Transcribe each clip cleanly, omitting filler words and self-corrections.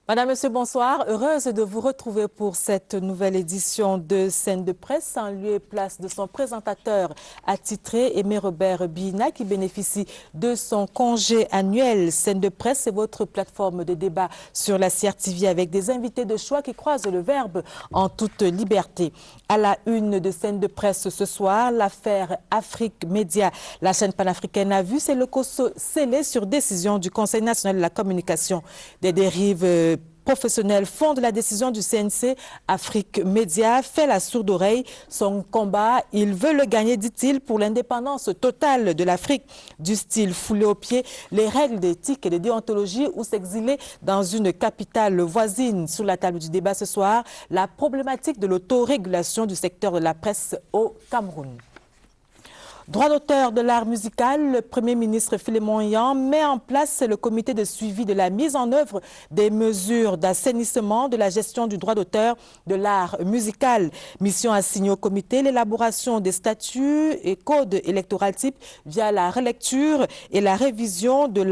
Madame, Monsieur, bonsoir. Heureuse de vous retrouver pour cette nouvelle édition de Scène de presse en lieu et place de son présentateur attitré, Aimé Robert Bina, qui bénéficie de son congé annuel. Scène de presse, c'est votre plateforme de débat sur la CRTV avec des invités de choix qui croisent le verbe en toute liberté. À la une de Scène de presse ce soir, l'affaire Afrique Média. La chaîne panafricaine a vu ses locaux scellés sur décision du Conseil national de la communication. Des dérives professionnels font de la décision du CNC. Afrique Média fait la sourde oreille. Son combat, il veut le gagner, dit-il, pour l'indépendance totale de l'Afrique. Du style foulé aux pieds, les règles d'éthique et de déontologie ou s'exiler dans une capitale voisine. Sur la table du débat ce soir, la problématique de l'autorégulation du secteur de la presse au Cameroun. Droit d'auteur de l'art musical, le Premier ministre Philémon Yan met en place le comité de suivi de la mise en œuvre des mesures d'assainissement de la gestion du droit d'auteur de l'art musical. Mission assignée au comité, l'élaboration des statuts et codes électoraux types via la relecture et la révision de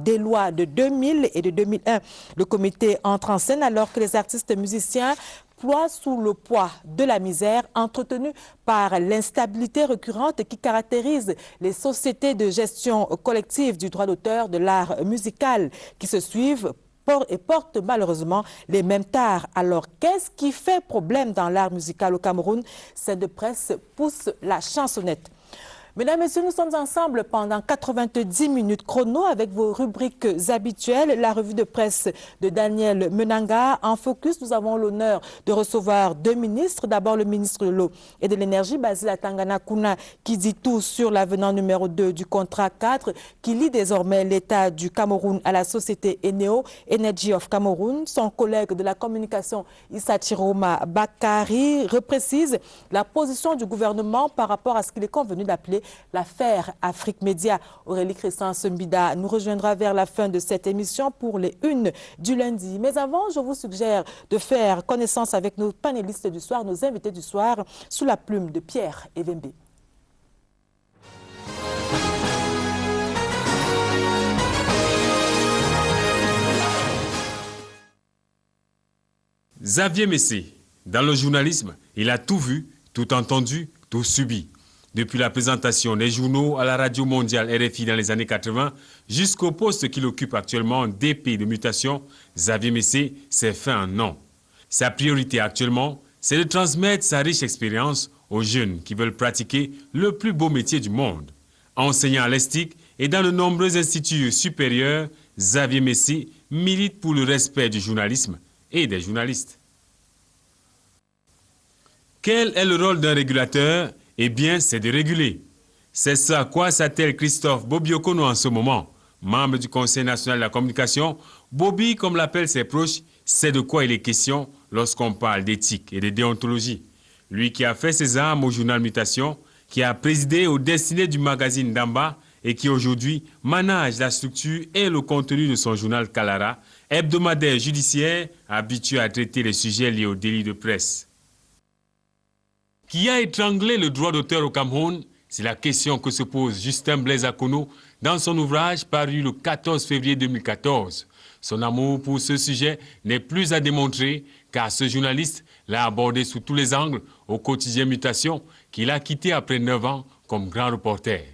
des lois de 2000 et de 2001. Le comité entre en scène alors que les artistes musiciens sous le poids de la misère entretenue par l'instabilité récurrente qui caractérise les sociétés de gestion collective du droit d'auteur de l'art musical qui se suivent et portent malheureusement les mêmes tares. Alors, qu'est-ce qui fait problème dans l'art musical au Cameroun? Scène de presse pousse la chansonnette. Mesdames, Messieurs, nous sommes ensemble pendant 90 minutes chrono avec vos rubriques habituelles. La revue de presse de Daniel Menanga. En focus, nous avons l'honneur de recevoir deux ministres. D'abord, le ministre de l'Eau et de l'Énergie, Basil Atangana Kuna, qui dit tout sur l'avenant numéro 2 du contrat 4, qui lie désormais l'État du Cameroun à la société Eneo, Energy of Cameroun. Son collègue de la communication, Issa Chiroma Bakari, reprécise la position du gouvernement par rapport à ce qu'il est convenu d'appeler l'affaire Afrique Média. Aurélie Crescence Mbida nous rejoindra vers la fin de cette émission pour les unes du lundi. Mais avant, je vous suggère de faire connaissance avec nos panélistes du soir, nos invités du soir, sous la plume de Pierre Evembe. Xavier Messé, dans le journalisme, il a tout vu, tout entendu, tout subi. Depuis la présentation des journaux à la radio mondiale RFI dans les années 80 jusqu'au poste qu'il occupe actuellement d'épée de mutation, Xavier Messé s'est fait un nom. Sa priorité actuellement, c'est de transmettre sa riche expérience aux jeunes qui veulent pratiquer le plus beau métier du monde. Enseignant à l'ESTIC et dans de nombreux instituts supérieurs, Xavier Messé milite pour le respect du journalisme et des journalistes. Quel est le rôle d'un régulateur ? Eh bien, c'est de réguler. C'est ça à quoi s'attelle Christophe Bobiokono en ce moment. Membre du Conseil national de la communication, Bobby, comme l'appellent ses proches, sait de quoi il est question lorsqu'on parle d'éthique et de déontologie. Lui qui a fait ses armes au journal Mutation, qui a présidé aux destinées du magazine Damba et qui aujourd'hui manage la structure et le contenu de son journal Kalara, hebdomadaire judiciaire habitué à traiter les sujets liés au délit de presse. Qui a étranglé le droit d'auteur au Cameroun? C'est la question que se pose Justin Blaise Akono dans son ouvrage paru le 14 février 2014. Son amour pour ce sujet n'est plus à démontrer car ce journaliste l'a abordé sous tous les angles au quotidien Mutation qu'il a quitté après 9 ans comme grand reporter.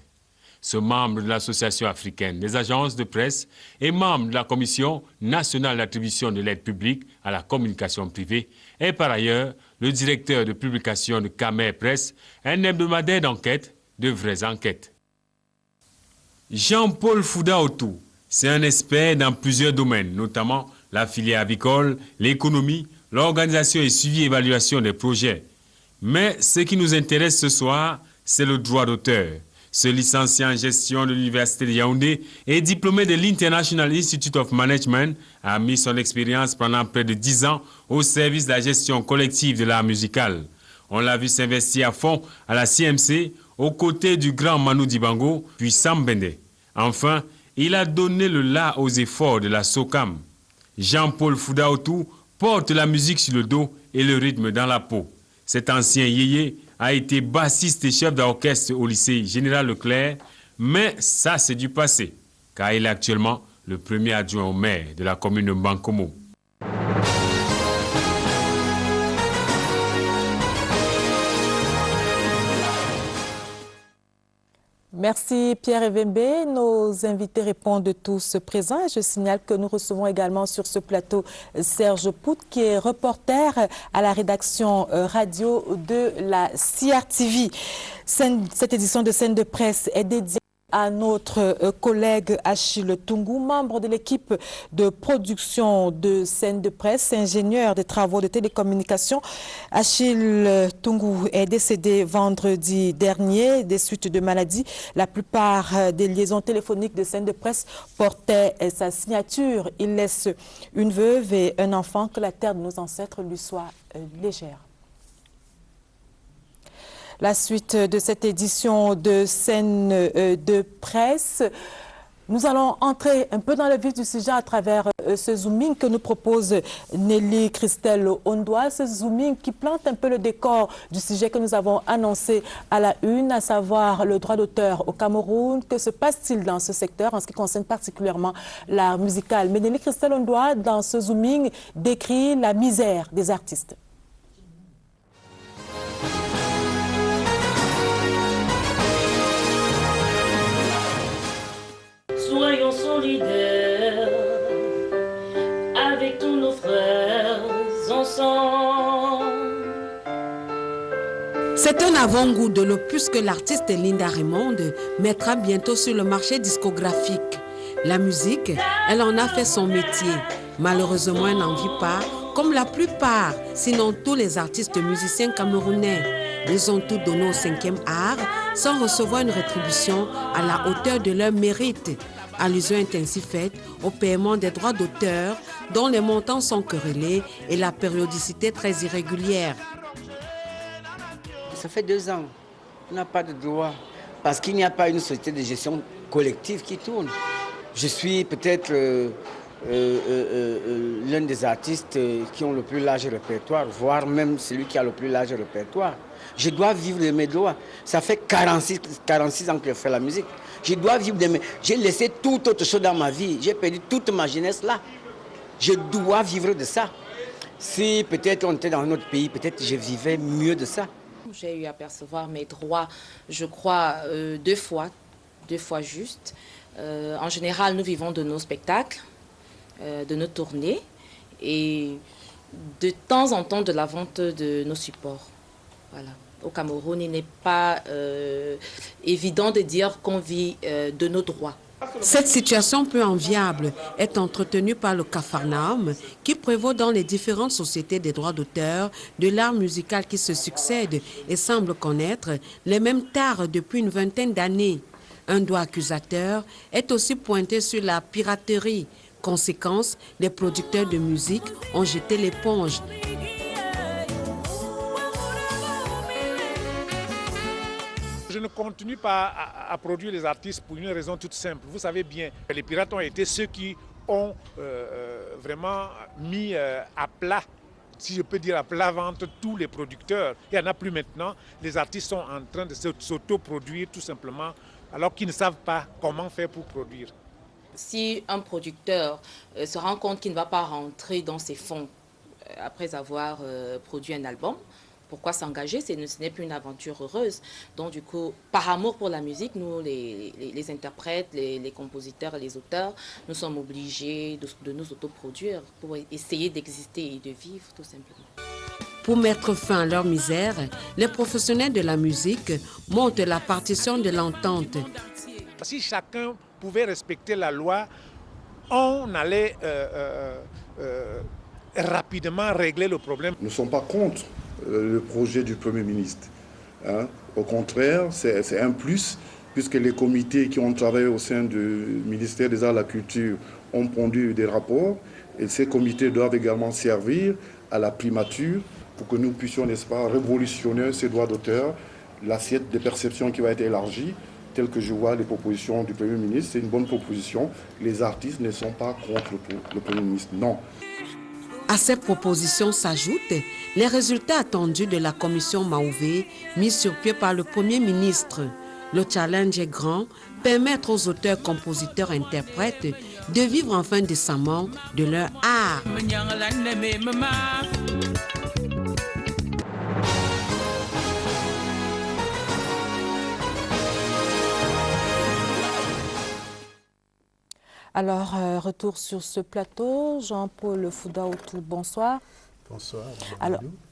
Ce membre de l'Association africaine des agences de presse et membre de la Commission nationale d'attribution de l'aide publique à la communication privée est par ailleurs le directeur de publication de Camer Presse, un hebdomadaire d'enquête, de vraies enquêtes. Jean-Paul Fouda-Otou, c'est un expert dans plusieurs domaines, notamment la filière avicole, l'économie, l'organisation et suivi-évaluation des projets. Mais ce qui nous intéresse ce soir, c'est le droit d'auteur. Ce licencié en gestion de l'Université de Yaoundé et diplômé de l'International Institute of Management a mis son expérience pendant près de 10 ans au service de la gestion collective de l'art musical. On l'a vu s'investir à fond à la CMC aux côtés du grand Manu Dibango puis Sam Bende. Enfin, il a donné le la aux efforts de la SOCAM. Jean-Paul Fouda-Otou porte la musique sur le dos et le rythme dans la peau. Cet ancien yéyé a été bassiste et chef d'orchestre au lycée Général Leclerc, mais ça c'est du passé, car il est actuellement le premier adjoint au maire de la commune de Bankomo. Merci Pierre Evembe. Nos invités répondent tous présents. Je signale que nous recevons également sur ce plateau Serge Pout, qui est reporter à la rédaction radio de la CRTV. Cette édition de Scène de presse est dédiée à notre collègue Achille Tungu, membre de l'équipe de production de Scène de presse, ingénieur des travaux de télécommunication. Achille Tungu est décédé vendredi dernier des suites de maladie. La plupart des liaisons téléphoniques de Scène de presse portaient sa signature. Il laisse une veuve et un enfant. Que la terre de nos ancêtres lui soit légère. La suite de cette édition de Scène de presse. Nous allons entrer un peu dans le vif du sujet à travers ce zooming que nous propose Nelly Christelle Ondoa. Ce zooming qui plante un peu le décor du sujet que nous avons annoncé à la une, à savoir le droit d'auteur au Cameroun. Que se passe-t-il dans ce secteur en ce qui concerne particulièrement l'art musical? Mais Nelly Christelle Ondoa, dans ce zooming, décrit la misère des artistes. Soyons solidaires avec tous nos frères ensemble. C'est un avant-goût de l'opus que l'artiste Linda Raymond mettra bientôt sur le marché discographique. La musique, elle en a fait son métier. Malheureusement, elle n'en vit pas, comme la plupart, sinon tous les artistes musiciens camerounais. Ils ont tout donné au 5e art sans recevoir une rétribution à la hauteur de leur mérite. Allusion est ainsi faite au paiement des droits d'auteur dont les montants sont querellés et la périodicité très irrégulière. Ça fait 2 ans, on n'a pas de droit parce qu'il n'y a pas une société de gestion collective qui tourne. Je suis peut-être l'un des artistes qui ont le plus large répertoire, voire même celui qui a le plus large répertoire. Je dois vivre de mes droits. Ça fait 46 ans que je fais la musique. Je dois vivre de mes... J'ai laissé tout autre chose dans ma vie. J'ai perdu toute ma jeunesse là. Je dois vivre de ça. Si peut-être on était dans un autre pays, peut-être je vivais mieux de ça. J'ai eu à percevoir mes droits, je crois, 2 fois juste. En général, nous vivons de nos spectacles, de nos tournées et de temps en temps de la vente de nos supports. Voilà. Au Cameroun, il n'est pas évident de dire qu'on vit de nos droits. Cette situation peu enviable est entretenue par le capharnaüm qui prévaut dans les différentes sociétés des droits d'auteur de l'art musical qui se succèdent et semblent connaître les mêmes tares depuis une vingtaine d'années. Un doigt accusateur est aussi pointé sur la piraterie. Conséquence, les producteurs de musique ont jeté l'éponge. Je ne continue pas à produire les artistes pour une raison toute simple. Vous savez bien, les pirates ont été ceux qui ont vraiment mis à plat, si je peux dire à plat ventre, tous les producteurs. Il n'y en a plus maintenant. Les artistes sont en train de s'autoproduire tout simplement, alors qu'ils ne savent pas comment faire pour produire. Si un producteur se rend compte qu'il ne va pas rentrer dans ses fonds après avoir produit un album, pourquoi s'engager? Ce n'est plus une aventure heureuse. Donc du coup, par amour pour la musique, nous, les interprètes, les compositeurs et les auteurs, nous sommes obligés de nous autoproduire pour essayer d'exister et de vivre tout simplement. Pour mettre fin à leur misère, les professionnels de la musique montent la partition de l'entente. Si chacun pouvait respecter la loi, on allait rapidement régler le problème. Nous ne sommes pas contre le projet du Premier ministre. Hein. Au contraire, c'est un plus, puisque les comités qui ont travaillé au sein du ministère des Arts et de la Culture ont pondu des rapports, et ces comités doivent également servir à la primature pour que nous puissions, n'est-ce pas, révolutionner ces droits d'auteur, l'assiette de perception qui va être élargie, telle que je vois les propositions du Premier ministre. C'est une bonne proposition. Les artistes ne sont pas contre le Premier ministre, non. À ces propositions s'ajoutent les résultats attendus de la commission Maouvé, mise sur pied par le Premier ministre. Le challenge est grand, permettre aux auteurs, compositeurs, interprètes de vivre enfin décemment de leur art. Alors, retour sur ce plateau. Jean-Paul Fouda-Outou, bonsoir. Bonsoir.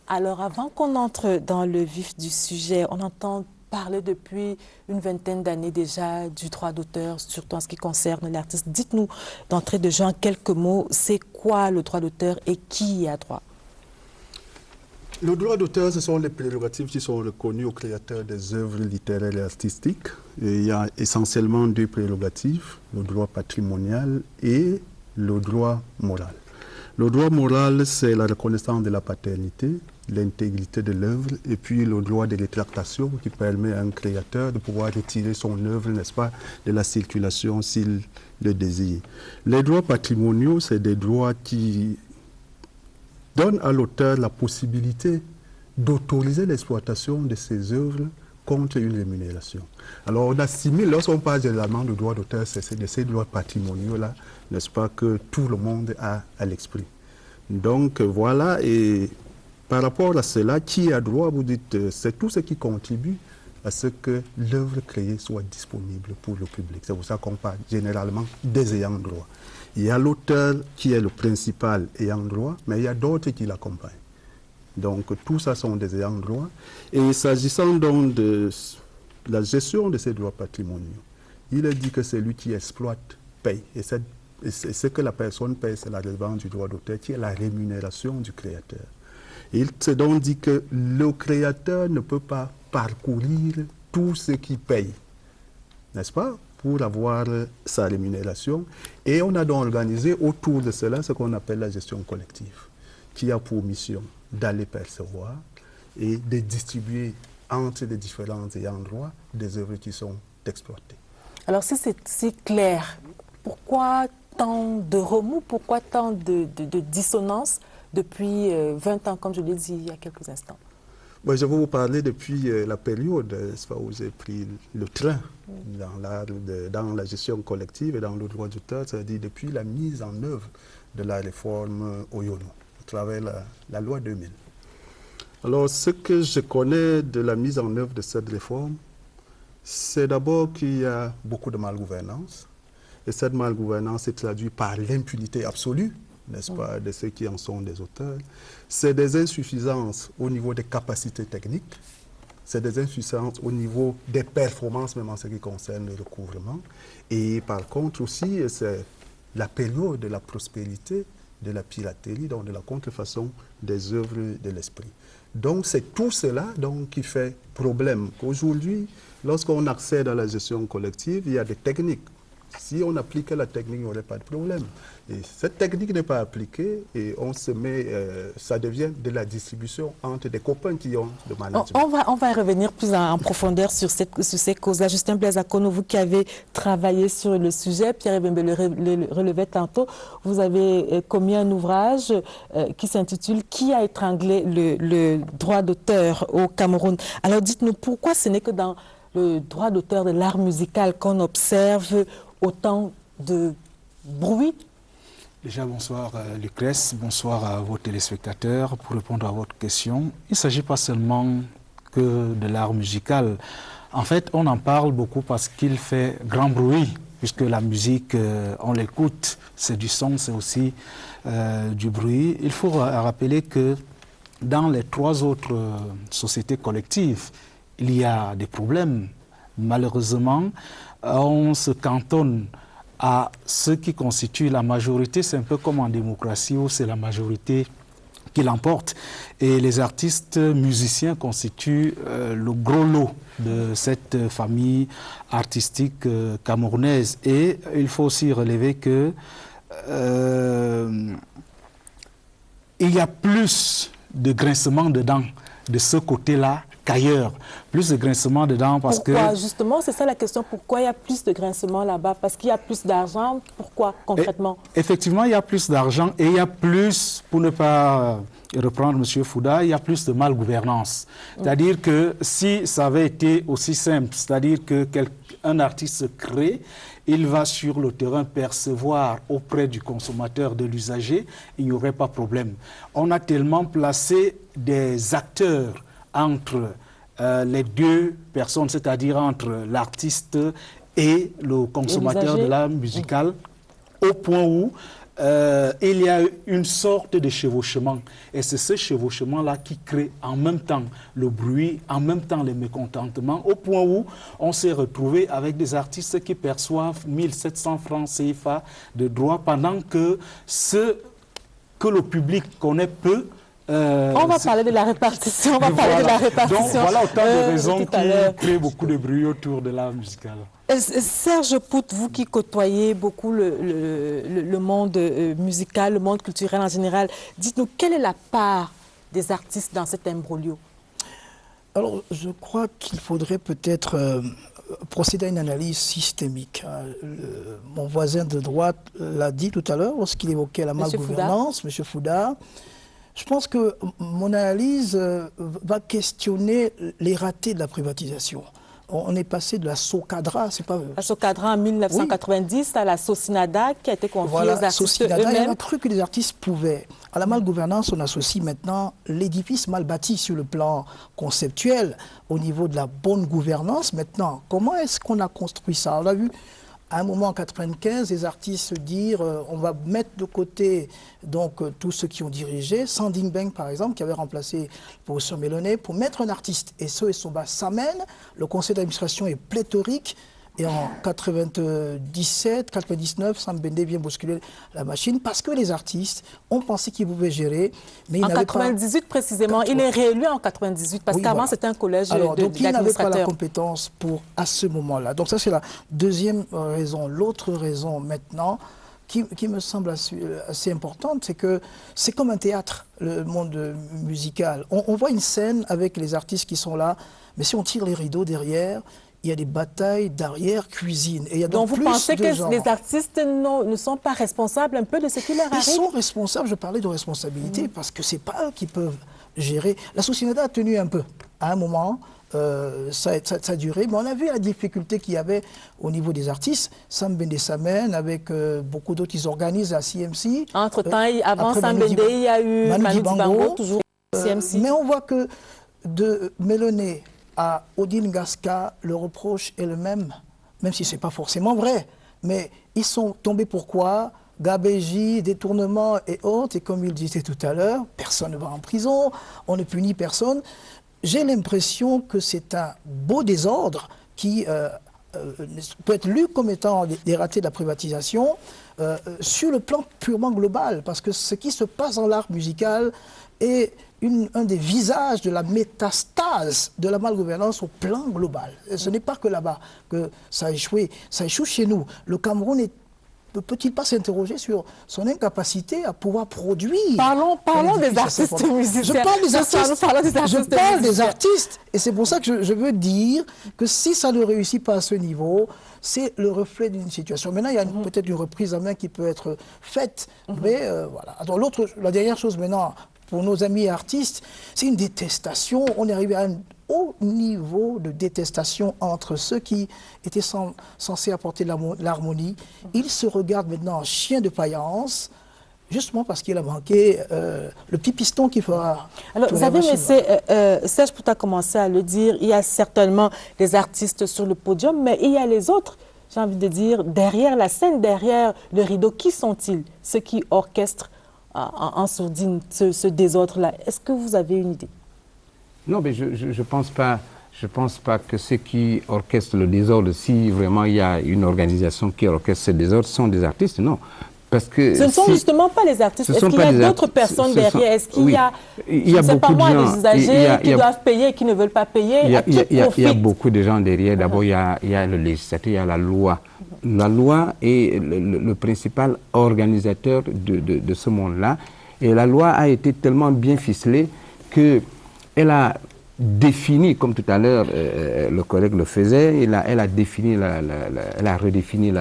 Alors, avant qu'on entre dans le vif du sujet, on entend parler depuis une vingtaine d'années déjà du droit d'auteur, surtout en ce qui concerne l'artiste. Dites-nous d'entrée de jeu en quelques mots, c'est quoi le droit d'auteur et qui y a droit? Le droit d'auteur, ce sont les prérogatives qui sont reconnues aux créateurs des œuvres littéraires et artistiques. Et il y a essentiellement deux prérogatives, le droit patrimonial et le droit moral. Le droit moral, c'est la reconnaissance de la paternité, l'intégrité de l'œuvre, et puis le droit de rétractation qui permet à un créateur de pouvoir retirer son œuvre, n'est-ce pas, de la circulation s'il le désire. Les droits patrimoniaux, c'est des droits qui donne à l'auteur la possibilité d'autoriser l'exploitation de ses œuvres contre une rémunération. Alors on assimile, lorsqu'on parle généralement de droit d'auteur, c'est de ces droits patrimoniaux-là, n'est-ce pas, que tout le monde a à l'esprit. Donc voilà, et par rapport à cela, qui a droit, vous dites, c'est tout ce qui contribue à ce que l'œuvre créée soit disponible pour le public. C'est pour ça qu'on parle généralement des ayants droit. Il y a l'auteur qui est le principal ayant droit, mais il y a d'autres qui l'accompagnent. Donc tout ça sont des ayants droit. Et s'agissant donc de la gestion de ces droits patrimoniaux, il est dit que celui qui exploite paye. Et ce que la personne paye, c'est la relevance du droit d'auteur, qui est la rémunération du créateur. Et il s'est donc dit que le créateur ne peut pas parcourir tout ce qui paye, n'est-ce pas, pour avoir sa rémunération. Et on a donc organisé autour de cela ce qu'on appelle la gestion collective, qui a pour mission d'aller percevoir et de distribuer entre les différents ayants droit des œuvres qui sont exploitées. Alors si c'est si clair, pourquoi tant de remous, pourquoi tant de dissonance depuis 20 ans, comme je l'ai dit il y a quelques instants? Moi, je vais vous parler depuis la période où j'ai pris le train dans la gestion collective et dans le droit d'auteur, c'est-à-dire depuis la mise en œuvre de la réforme Oyono, à travers la loi 2000. Alors, ce que je connais de la mise en œuvre de cette réforme, c'est d'abord qu'il y a beaucoup de malgouvernance. Et cette malgouvernance se traduit par l'impunité absolue, n'est-ce pas, de ceux qui en sont des auteurs. C'est des insuffisances au niveau des capacités techniques, c'est des insuffisances au niveau des performances, même en ce qui concerne le recouvrement. Et par contre aussi, c'est la période de la prospérité, de la piraterie, donc de la contrefaçon des œuvres de l'esprit. Donc c'est tout cela donc, qui fait problème. Aujourd'hui, lorsqu'on accède à la gestion collective, il y a des techniques. Si on appliquait la technique, il n'y aurait pas de problème. Et cette technique n'est pas appliquée et on se met, ça devient de la distribution entre des copains qui ont le management. On va revenir plus en profondeur sur ces causes-là. Justin Blaise Akono, vous qui avez travaillé sur le sujet, Pierre Ebembe le relevait tantôt, vous avez commis un ouvrage qui s'intitule « Qui a étranglé le droit d'auteur au Cameroun ?» Alors dites-nous, pourquoi ce n'est que dans le droit d'auteur de l'art musical qu'on observe autant de bruit? Déjà, bonsoir Lucrèce, bonsoir à vos téléspectateurs. Pour répondre à votre question, il ne s'agit pas seulement que de l'art musical. En fait, on en parle beaucoup parce qu'il fait grand bruit, puisque la musique, on l'écoute, c'est du son, c'est aussi du bruit. Il faut rappeler que dans les 3 autres sociétés collectives, il y a des problèmes. Malheureusement, on se cantonne à ce qui constitue la majorité. C'est un peu comme en démocratie où c'est la majorité qui l'emporte. Et les artistes musiciens constituent le gros lot de cette famille artistique camerounaise. Et il faut aussi relever que il y a plus de grincement dedans de ce côté-là qu'ailleurs, plus de grincement dedans parce pourquoi, justement, c'est ça la question, pourquoi il y a plus de grincement là-bas? Parce qu'il y a plus d'argent, pourquoi concrètement? Effectivement, il y a plus d'argent et il y a plus, pour ne pas reprendre M. Fouda, il y a plus de malgouvernance. C'est-à-dire que si ça avait été aussi simple, c'est-à-dire qu'un artiste se crée, il va sur le terrain percevoir auprès du consommateur, de l'usager, il n'y aurait pas de problème. On a tellement placé des acteurs entre les deux personnes, c'est-à-dire entre l'artiste et le consommateur de l'art musical, au point où il y a une sorte de chevauchement. Et c'est ce chevauchement-là qui crée en même temps le bruit, en même temps les mécontentements, au point où on s'est retrouvé avec des artistes qui perçoivent 1700 francs CFA de droits pendant que ceux que le public connaît peu. On va parler de la répartition. On va parler de la répartition. Donc voilà autant de raisons qui créent beaucoup de bruit autour de l'art musical. Serge Pout, vous qui côtoyez beaucoup le monde musical, le monde culturel en général, dites-nous, quelle est la part des artistes dans cet imbroglio? Alors, je crois qu'il faudrait peut-être procéder à une analyse systémique. Mon voisin de droite l'a dit tout à l'heure lorsqu'il évoquait la malgouvernance, M. Fouda. Je pense que mon analyse va questionner les ratés de la privatisation. On est passé de la SOCADRA, c'est pas... La SOCADRA en 1990 à la SOCINADA qui a été confiée aux artistes eux-mêmes. On a cru que les artistes pouvaient. À la malgouvernance, on associe maintenant l'édifice mal bâti sur le plan conceptuel au niveau de la bonne gouvernance. Maintenant, comment est-ce qu'on a construit ça? On a vu à un moment en 1995, les artistes se dire on va mettre de côté donc tous ceux qui ont dirigé, Sanding Beng par exemple, qui avait remplacé le professeur Mélonnet, pour mettre un artiste. Et ce, ça s'amène, le conseil d'administration est pléthorique, et en 97, 99, Sam Bende vient bousculer la machine parce que les artistes ont pensé qu'ils pouvaient gérer, mais ils n'avaient pas... En 98 précisément, il est réélu en 98 parce qu'avant c'était un collège d'administrateurs. Donc il n'avait pas la compétence pour à ce moment-là. Donc ça c'est la deuxième raison. L'autre raison maintenant qui me semble assez importante, c'est que c'est comme un théâtre, le monde musical. On voit une scène avec les artistes qui sont là, mais si on tire les rideaux derrière, il y a des batailles d'arrière-cuisine. Donc vous pensez que les artistes ne sont pas responsables un peu de ce qui leur arrive? Ils sont responsables, je parlais de responsabilité, parce que ce n'est pas eux qui peuvent gérer. La société a tenu un peu. À un moment, ça a duré, mais on a vu la difficulté qu'il y avait au niveau des artistes. Sam Bende s'amène, avec beaucoup d'autres, ils organisent la CMC. Entre-temps, avant Sam Bende, il y a eu Manu Dibango, toujours CMC. Mais on voit que de Mélonnet à Odile Ngaska, le reproche est le même si ce n'est pas forcément vrai. Mais ils sont tombés pourquoi? Gabégie, détournement et autres. Et comme il disait tout à l'heure, personne ne va en prison, on ne punit personne. J'ai l'impression que c'est un beau désordre qui peut être lu comme étant des ratés de la privatisation sur le plan purement global. Parce que ce qui se passe dans l'art musical est un des visages de la métastase de la malgouvernance au plan global. Et ce n'est pas que là-bas que ça a échoué, ça échoue chez nous. Le Cameroun ne peut-il pas s'interroger sur son incapacité à pouvoir produire? Parlons des artistes musiciens. Je parle des artistes. Et c'est pour ça que je veux dire que si ça ne réussit pas à ce niveau, c'est le reflet d'une situation. Maintenant, il y a peut-être une reprise en main qui peut être faite. Mais voilà. Alors, la dernière chose maintenant, pour nos amis artistes, c'est une détestation. On est arrivé à un haut niveau de détestation entre ceux qui étaient censés apporter l'harmonie. Ils se regardent maintenant en chien de faïence, justement parce qu'il a manqué le petit piston qui fera... Alors, vous avez laissé, Serge Pout a commencé à le dire, il y a certainement des artistes sur le podium, mais il y a les autres, j'ai envie de dire, derrière la scène, derrière le rideau. Qui sont-ils, ceux qui orchestrent en sourdine ce désordre-là? Est-ce que vous avez une idée? Non, mais je pense pas que ceux qui orchestrent le désordre, si vraiment il y a une organisation qui orchestre ce désordre, sont des artistes, non. Parce que ce ne sont justement pas les artistes. Est-ce qu'il y a d'autres personnes derrière? Est-ce qu'il y a, je ne sais pas moi, des usagers qui doivent payer et qui ne veulent pas payer? Il y a beaucoup de gens derrière. D'abord, il y a le législateur, il y a la loi. La loi est le principal organisateur de ce monde-là. Et la loi a été tellement bien ficelée qu'elle a défini, comme tout à l'heure le collègue le faisait, elle a redéfini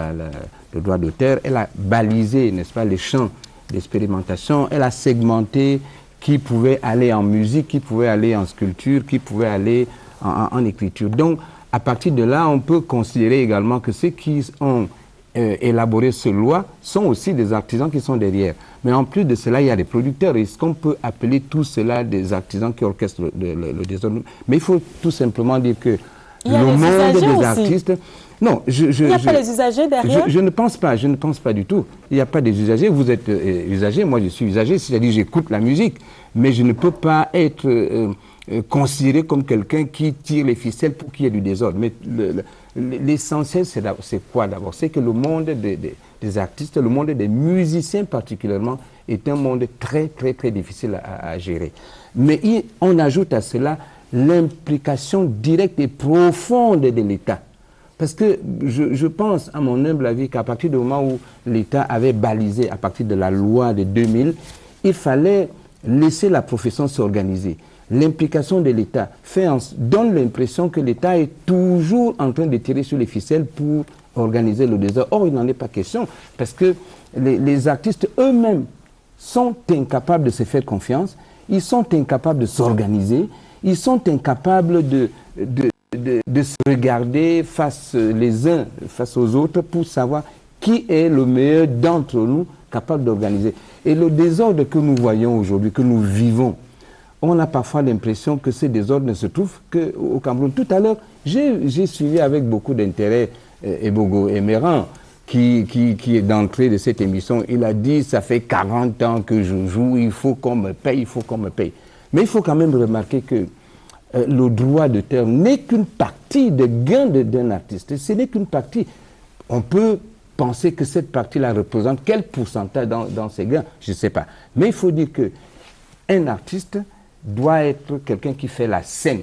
le droit d'auteur, elle a balisé, n'est-ce pas, les champs d'expérimentation, elle a segmenté qui pouvait aller en musique, qui pouvait aller en sculpture, qui pouvait aller en écriture. Donc, à partir de là, on peut considérer également que ceux qui ont élaboré cette loi sont aussi des artisans qui sont derrière. Mais en plus de cela, il y a des producteurs. Est-ce qu'on peut appeler tout cela des artisans qui orchestrent le désordre? Mais il faut tout simplement dire que le monde des artistes Non, il n'y a pas les usagers derrière? Je ne pense pas du tout. Il n'y a pas des usagers. Vous êtes usager, moi je suis usager, c'est-à-dire j'écoute la musique, mais je ne peux pas être considéré comme quelqu'un qui tire les ficelles pour qu'il y ait du désordre. Mais l'essentiel, c'est quoi d'abord? C'est que le monde des artistes, le monde des musiciens particulièrement, est un monde très, très, très difficile à gérer. Mais on ajoute à cela l'implication directe et profonde de l'État. Parce que je pense, à mon humble avis, qu'à partir du moment où l'État avait balisé, à partir de la loi de 2000, il fallait laisser la profession s'organiser. L'implication de l'État donne l'impression que l'État est toujours en train de tirer sur les ficelles pour organiser le désordre. Or, il n'en est pas question, parce que les artistes eux-mêmes sont incapables de se faire confiance, ils sont incapables de s'organiser, ils sont incapables de se regarder les uns face aux autres pour savoir qui est le meilleur d'entre nous capable d'organiser. Et le désordre que nous voyons aujourd'hui, que nous vivons, on a parfois l'impression que ce désordre ne se trouve qu'au Cameroun. Tout à l'heure, j'ai suivi avec beaucoup d'intérêt Ebogo Emeran, qui est d'entrée de cette émission. Il a dit, ça fait 40 ans que je joue, il faut qu'on me paye, il faut qu'on me paye. Mais il faut quand même remarquer que le droit d'auteur n'est qu'une partie des gains d'un artiste. Ce n'est qu'une partie. On peut penser que cette partie-là représente quel pourcentage dans ses gains, je ne sais pas. Mais il faut dire qu'un artiste doit être quelqu'un qui fait la scène.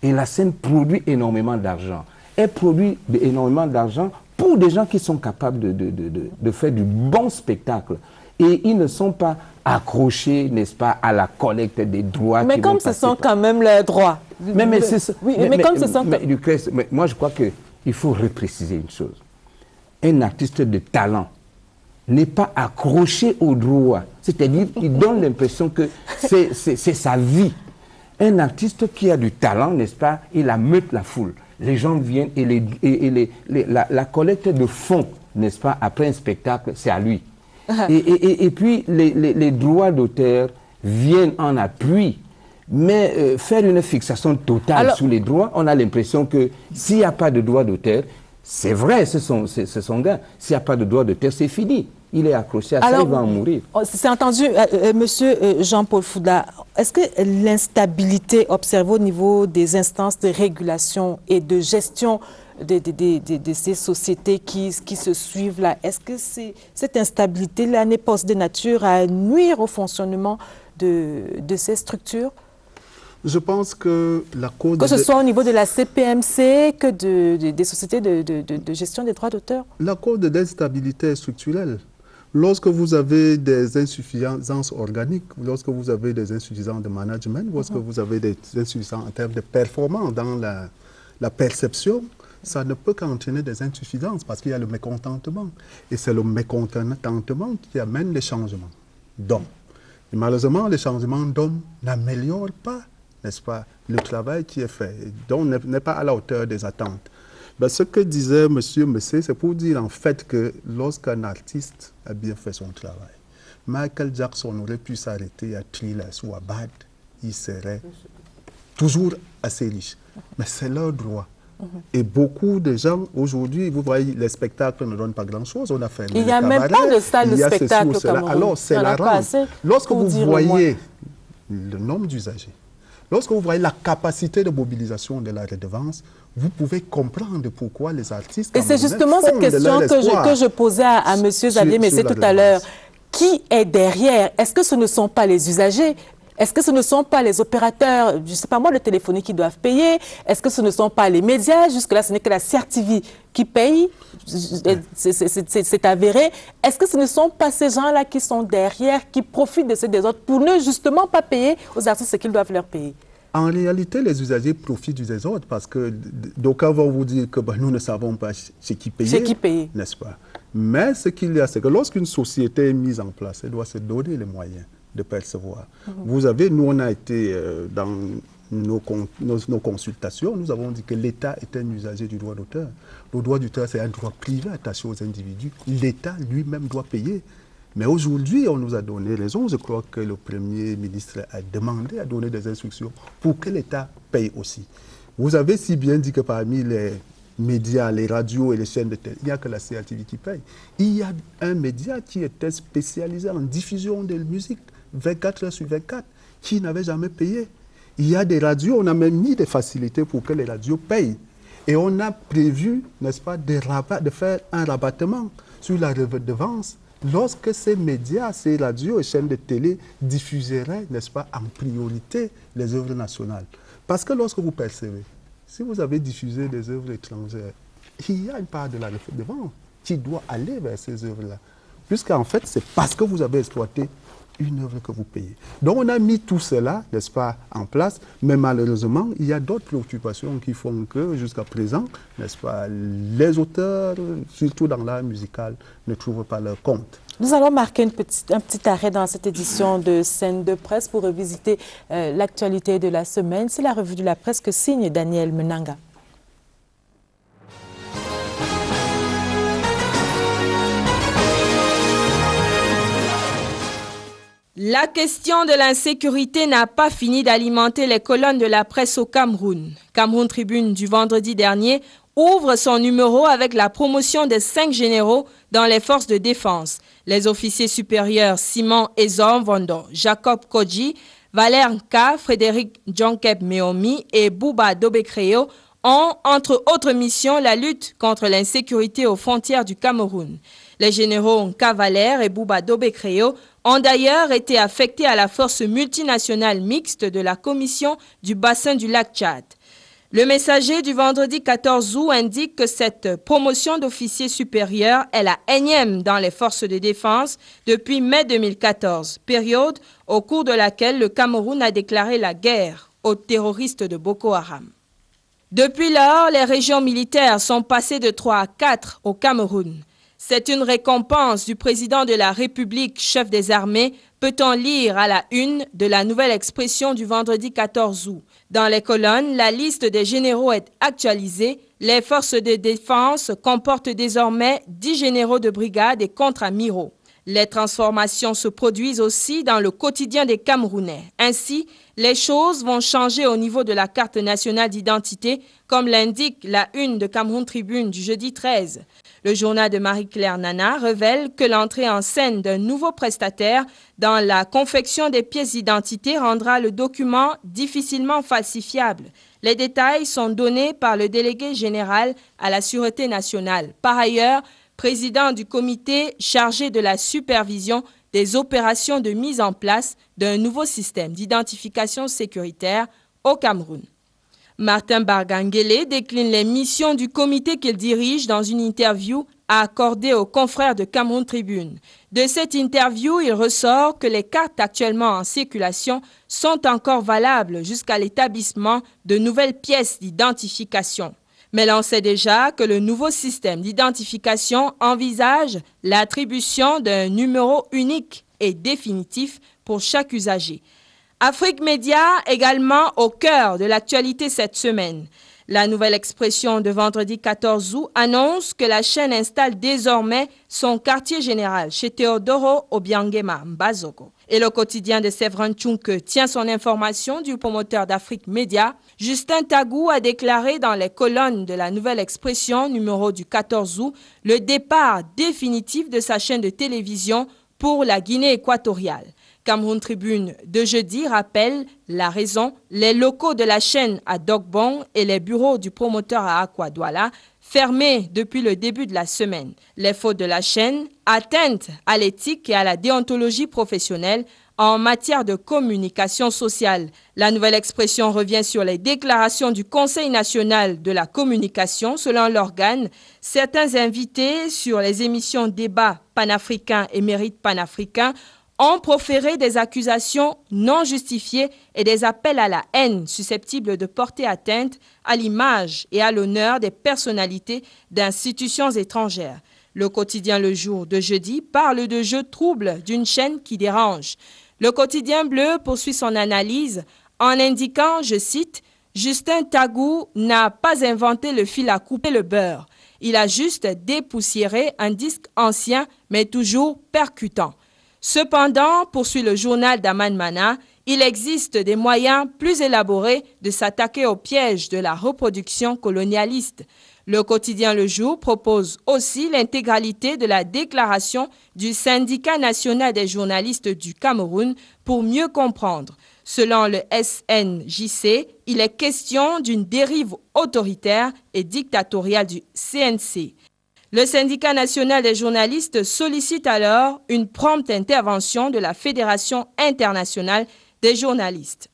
Et la scène produit énormément d'argent. Elle produit énormément d'argent pour des gens qui sont capables de faire du bon spectacle. Et ils ne sont pas accrochés, n'est-ce pas, à la collecte des droits. Mais comme ce sont quand même leurs droits. Mais c'est ça. Oui, mais comme ce sont... Mais moi, je crois qu'il faut repréciser une chose. Un artiste de talent n'est pas accroché aux droits. C'est-à-dire qu'il donne l'impression que c'est sa vie. Un artiste qui a du talent, n'est-ce pas, il ameute la foule. Les gens viennent et la collecte de fonds, n'est-ce pas, après un spectacle, c'est à lui. Et puis, les droits d'auteur viennent en appui. Mais faire une fixation totale sur les droits, on a l'impression que s'il n'y a pas de droits d'auteur, c'est vrai, c'est son gars. S'il n'y a pas de droit d'auteur, c'est fini. Il est accroché à ça, il va en mourir. C'est entendu, Monsieur Jean-Paul Fouda, est-ce que l'instabilité observée au niveau des instances de régulation et de gestion de ces sociétés qui se suivent là, est-ce que cette instabilité-là n'est pas de nature à nuire au fonctionnement de ces structures? Je pense que la cause... Que ce soit au niveau de la CPMC que des sociétés de gestion des droits d'auteur? La cause de l'instabilité est structurelle. Lorsque vous avez des insuffisances organiques, lorsque vous avez des insuffisances de management, lorsque vous avez des insuffisances en termes de performance dans la perception, ça ne peut qu'entraîner des insuffisances parce qu'il y a le mécontentement. Et c'est le mécontentement qui amène les changements d'hommes. Et malheureusement, les changements d'hommes n'améliorent pas, n'est-ce pas, le travail qui est fait, donc n'est pas à la hauteur des attentes. Ben, ce que disait M. Messé, c'est pour dire en fait que lorsqu'un artiste a bien fait son travail, Michael Jackson aurait pu s'arrêter à Thriller ou à Bad, il serait toujours assez riche. Mais c'est leur droit. Et beaucoup de gens, aujourd'hui, vous voyez, les spectacles ne donnent pas grand-chose. On a fait il n'y a même pas de salle de spectacle au Cameroun. Alors, c'est la rente. Lorsque vous voyez le nombre d'usagers, lorsque vous voyez la capacité de mobilisation de la redevance, vous pouvez comprendre pourquoi les artistes... Et c'est justement cette question que je posais à M. Xavier Messé tout à l'heure. Qui est derrière? Est-ce que ce ne sont pas les usagers? Est-ce que ce ne sont pas les opérateurs, je ne sais pas moi, de téléphonie qui doivent payer? Est-ce que ce ne sont pas les médias? Jusque-là, ce n'est que la CRTV qui paye. C'est avéré. Est-ce que ce ne sont pas ces gens-là qui sont derrière, qui profitent de ces désordres pour ne justement pas payer aux artistes ce qu'ils doivent leur payer? En réalité, les usagers profitent du désordre parce que d'aucuns vont vous dire que nous ne savons pas ce qui paye. C'est qui paye. N'est-ce pas? Mais ce qu'il y a, c'est que lorsqu'une société est mise en place, elle doit se donner les moyens de percevoir. Vous avez, nous, on a été dans nos consultations, nous avons dit que l'État est un usager du droit d'auteur. Le droit d'auteur, c'est un droit privé attaché aux individus. L'État lui-même doit payer. Mais aujourd'hui, on nous a donné raison. Je crois que le Premier ministre a demandé, a donné des instructions pour que l'État paye aussi. Vous avez si bien dit que parmi les médias, les radios et les chaînes de télé, il n'y a que la CRTV qui paye. Il y a un média qui était spécialisé en diffusion de musique 24 heures sur 24, qui n'avait jamais payé. Il y a des radios, on a même mis des facilités pour que les radios payent. Et on a prévu, n'est-ce pas, de faire un rabattement sur la redevance lorsque ces médias, ces radios et chaînes de télé diffuseraient, n'est-ce pas, en priorité les œuvres nationales. Parce que lorsque vous percevez, si vous avez diffusé des œuvres étrangères, il y a une part de la redevance qui doit aller vers ces œuvres-là. Puisqu'en fait, c'est parce que vous avez exploité une œuvre que vous payez. Donc on a mis tout cela, n'est-ce pas, en place, mais malheureusement, il y a d'autres préoccupations qui font que, jusqu'à présent, n'est-ce pas, les auteurs, surtout dans l'art musical, ne trouvent pas leur compte. Nous allons marquer un petit arrêt dans cette édition de Scène de presse pour revisiter l'actualité de la semaine. C'est la revue de la presse que signe Daniel Menanga. La question de l'insécurité n'a pas fini d'alimenter les colonnes de la presse au Cameroun. Cameroun Tribune du vendredi dernier ouvre son numéro avec la promotion des 5 généraux dans les forces de défense. Les officiers supérieurs Simon Ezom Vondo, Jacob Kodji, Valère Nka, Frédéric Djonkep Meomi et Bouba Dobekreyo ont, entre autres missions, la lutte contre l'insécurité aux frontières du Cameroun. Les généraux Nka Valère et Bouba Dobekreyo ont d'ailleurs été affectés à la force multinationale mixte de la Commission du bassin du lac Tchad. Le messager du vendredi 14 août indique que cette promotion d'officier supérieur est la énième dans les forces de défense depuis mai 2014, période au cours de laquelle le Cameroun a déclaré la guerre aux terroristes de Boko Haram. Depuis lors, les régions militaires sont passées de 3 à 4 au Cameroun. C'est une récompense du président de la République, chef des armées, peut-on lire à la une de la Nouvelle Expression du vendredi 14 août. Dans les colonnes, la liste des généraux est actualisée. Les forces de défense comportent désormais 10 généraux de brigade et contre-amiraux. Les transformations se produisent aussi dans le quotidien des Camerounais. Ainsi, les choses vont changer au niveau de la carte nationale d'identité, comme l'indique la une de Cameroun Tribune du jeudi 13. Le journal de Marie-Claire Nana révèle que l'entrée en scène d'un nouveau prestataire dans la confection des pièces d'identité rendra le document difficilement falsifiable. Les détails sont donnés par le délégué général à la Sûreté nationale. Par ailleurs, président du comité chargé de la supervision des opérations de mise en place d'un nouveau système d'identification sécuritaire au Cameroun. Martin Bargangele décline les missions du comité qu'il dirige dans une interview accordée aux confrères de Cameroun Tribune. De cette interview, il ressort que les cartes actuellement en circulation sont encore valables jusqu'à l'établissement de nouvelles pièces d'identification. Mais l'on sait déjà que le nouveau système d'identification envisage l'attribution d'un numéro unique et définitif pour chaque usager. Afrique Média également au cœur de l'actualité cette semaine. La Nouvelle Expression de vendredi 14 août annonce que la chaîne installe désormais son quartier général chez Théodoro Obiangema Mbazoko. Et le quotidien de Séverin Tchunke tient son information du promoteur d'Afrique Média. Justin Tagou a déclaré dans les colonnes de la Nouvelle Expression numéro du 14 août le départ définitif de sa chaîne de télévision pour la Guinée équatoriale. Cameroun Tribune de jeudi rappelle la raison, les locaux de la chaîne à Dogbon et les bureaux du promoteur à Akwa-Douala fermés depuis le début de la semaine. Les fautes de la chaîne, atteintes à l'éthique et à la déontologie professionnelle en matière de communication sociale. La Nouvelle Expression revient sur les déclarations du Conseil national de la communication. Selon l'organe, certains invités sur les émissions Débat panafricain et Mérite panafricain ont proféré des accusations non justifiées et des appels à la haine susceptibles de porter atteinte à l'image et à l'honneur des personnalités d'institutions étrangères. Le quotidien Le Jour de jeudi parle de jeux troubles d'une chaîne qui dérange. Le quotidien Bleu poursuit son analyse en indiquant, je cite, « Justin Tagou n'a pas inventé le fil à couper le beurre. Il a juste dépoussiéré un disque ancien mais toujours percutant. » Cependant, poursuit le journal d'Aman Mana, il existe des moyens plus élaborés de s'attaquer au piège de la reproduction colonialiste. Le quotidien Le Jour propose aussi l'intégralité de la déclaration du Syndicat national des journalistes du Cameroun pour mieux comprendre. Selon le SNJC, il est question d'une dérive autoritaire et dictatoriale du CNC. Le syndicat national des journalistes sollicite alors une prompte intervention de la Fédération internationale des journalistes.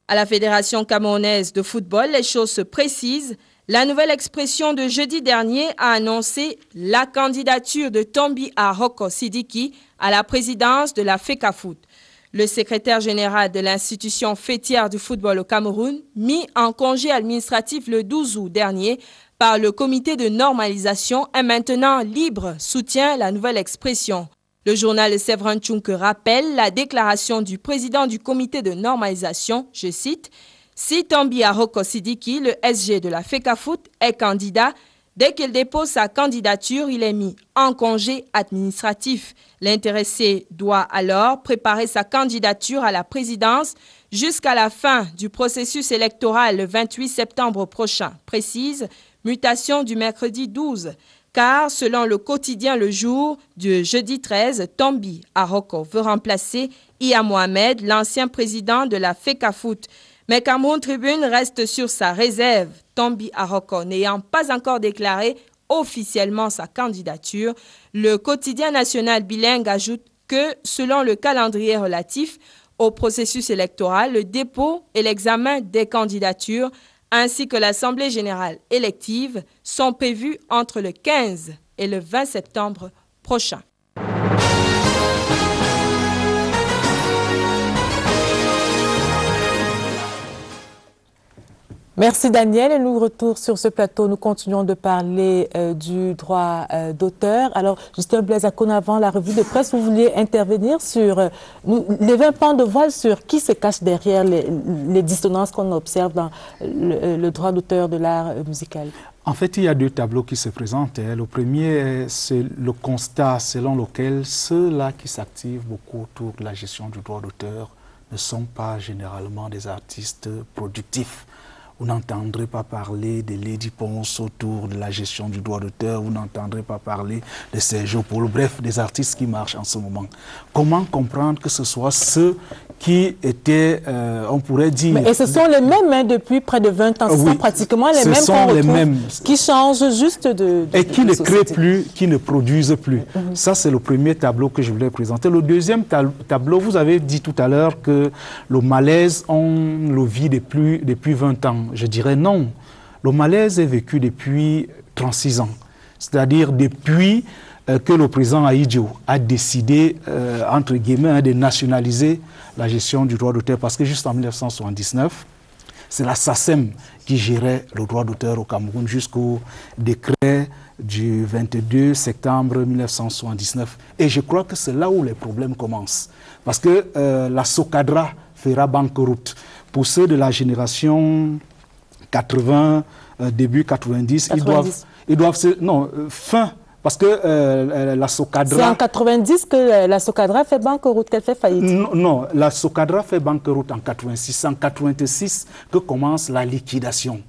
À la Fédération camerounaise de football, les choses se précisent. La nouvelle expression de jeudi dernier a annoncé la candidature de Tombi Ahoko Sidiki à la présidence de la FECAFOOT. Le secrétaire général de l'institution fêtière du football au Cameroun, mis en congé administratif le 12 août dernier par le comité de normalisation, est maintenant libre, soutient la nouvelle expression. Le journal de Séverin Tchounke rappelle la déclaration du président du comité de normalisation, je cite, « Si Tombi Ahoko Sidiki, le SG de la FECAFOOT, est candidat, dès qu'il dépose sa candidature, il est mis en congé administratif. L'intéressé doit alors préparer sa candidature à la présidence jusqu'à la fin du processus électoral le 28 septembre prochain. » Précise, mutation du mercredi 12. Car, selon le quotidien Le Jour du jeudi 13, Tombi Ahoko veut remplacer Iya Mohamed, l'ancien président de la FECAFOOT. Mais Cameroun Tribune reste sur sa réserve, Tombi Ahoko n'ayant pas encore déclaré officiellement sa candidature. Le quotidien national bilingue ajoute que, selon le calendrier relatif au processus électoral, le dépôt et l'examen des candidatures ainsi que l'Assemblée générale élective sont prévus entre le 15 et le 20 septembre prochain. Merci Daniel. Et nous retour sur ce plateau. Nous continuons de parler du droit d'auteur. Alors, Justin Blaise, avant la revue de presse, vous vouliez intervenir sur les 20 pans de voile sur qui se cache derrière les dissonances qu'on observe dans le droit d'auteur de l'art musical. En fait, il y a deux tableaux qui se présentent. Le premier, c'est le constat selon lequel ceux-là qui s'activent beaucoup autour de la gestion du droit d'auteur ne sont pas généralement des artistes productifs. Vous n'entendrez pas parler de Lady Ponce autour de la gestion du droit d'auteur, vous n'entendrez pas parler de Sergio Polo, bref, des artistes qui marchent en ce moment. Comment comprendre que ce soit ceux qui étaient, on pourrait dire... Et ce sont les mêmes depuis près de 20 ans, ce sont pratiquement les mêmes qu'on retrouve, qui changent juste de et qui ne créent plus, qui ne produisent plus. Ça, c'est le premier tableau que je voulais présenter. Le deuxième tableau, vous avez dit tout à l'heure que le malaise, on le vit depuis 20 ans. Je dirais non. Le malaise est vécu depuis 36 ans. C'est-à-dire depuis que le président Ahidjo a décidé, entre guillemets, de nationaliser la gestion du droit d'auteur. Parce que juste en 1979, c'est la SACEM qui gérait le droit d'auteur au Cameroun jusqu'au décret du 22 septembre 1979. Et je crois que c'est là où les problèmes commencent. Parce que la SOCADRA fera banqueroute. Pour ceux de la génération 80, début 90, ils doivent fin, parce que la SOCADRA... C'est en 90 que la SOCADRA fait banqueroute, qu'elle fait faillite. Non, la SOCADRA fait banqueroute en 86. C'est en 86 que commence la liquidation.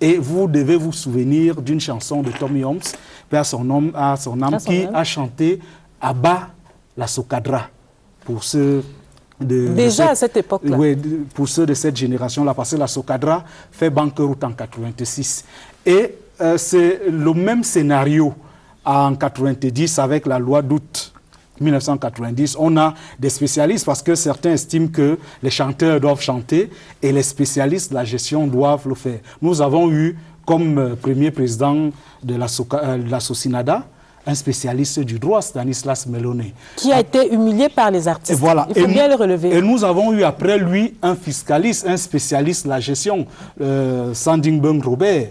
Et vous devez vous souvenir d'une chanson de Tommy Holmes, à son âme, qui a chanté « Abat la SOCADRA » pour ceux... Déjà à cette époque-là. Oui, pour ceux de cette génération-là, parce que la SOCADRA fait banqueroute en 86. Et c'est le même scénario en 90 avec la loi d'août 1990. On a des spécialistes parce que certains estiment que les chanteurs doivent chanter et les spécialistes de la gestion doivent le faire. Nous avons eu comme premier président de la SOCINADA un spécialiste du droit, Stanislas Melone. Qui a été humilié par les artistes. Et voilà. Il faut bien le relever. Et nous avons eu après lui un fiscaliste, un spécialiste de la gestion, Sandingbeng Robert.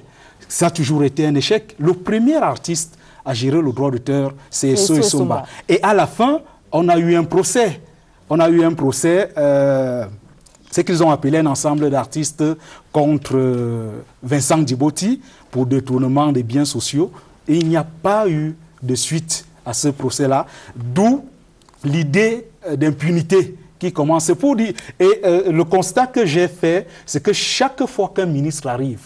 Ça a toujours été un échec. Le premier artiste à gérer le droit d'auteur, c'est Esso Essomba. Et à la fin, on a eu un procès. On a eu un procès, ce qu'ils ont appelé un ensemble d'artistes contre Vincent Djibouti pour détournement des biens sociaux. Et il n'y a pas eu de suite à ce procès-là, d'où l'idée d'impunité qui commence. Pour dire, et le constat que j'ai fait, c'est que chaque fois qu'un ministre arrive,